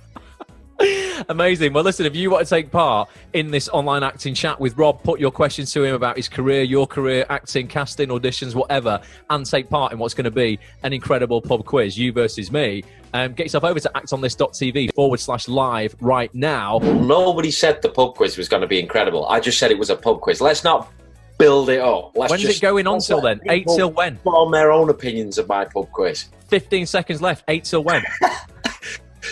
Amazing. Well, listen, if you want to take part in this online acting chat with Rob, put your questions to him about his career, your career, acting, casting, auditions, whatever, and take part in what's going to be an incredible pub quiz, you versus me. Get yourself over to actonthis.tv/live right now. Nobody said the pub quiz was going to be incredible. I just said it was a pub quiz. Let's not build it up. When's it going on till then? 8 till when? Form their own opinions of my pub quiz. 15 seconds left. 8 till when?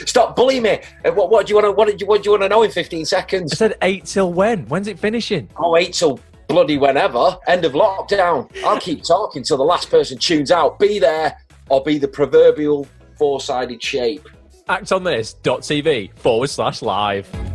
Stop bullying me. What do you want to know in 15 seconds? I said 8 till when? When's it finishing? Oh, 8 till bloody whenever. End of lockdown. I'll keep talking till the last person tunes out. Be there or be the proverbial 4-sided shape. actonthis.tv/live.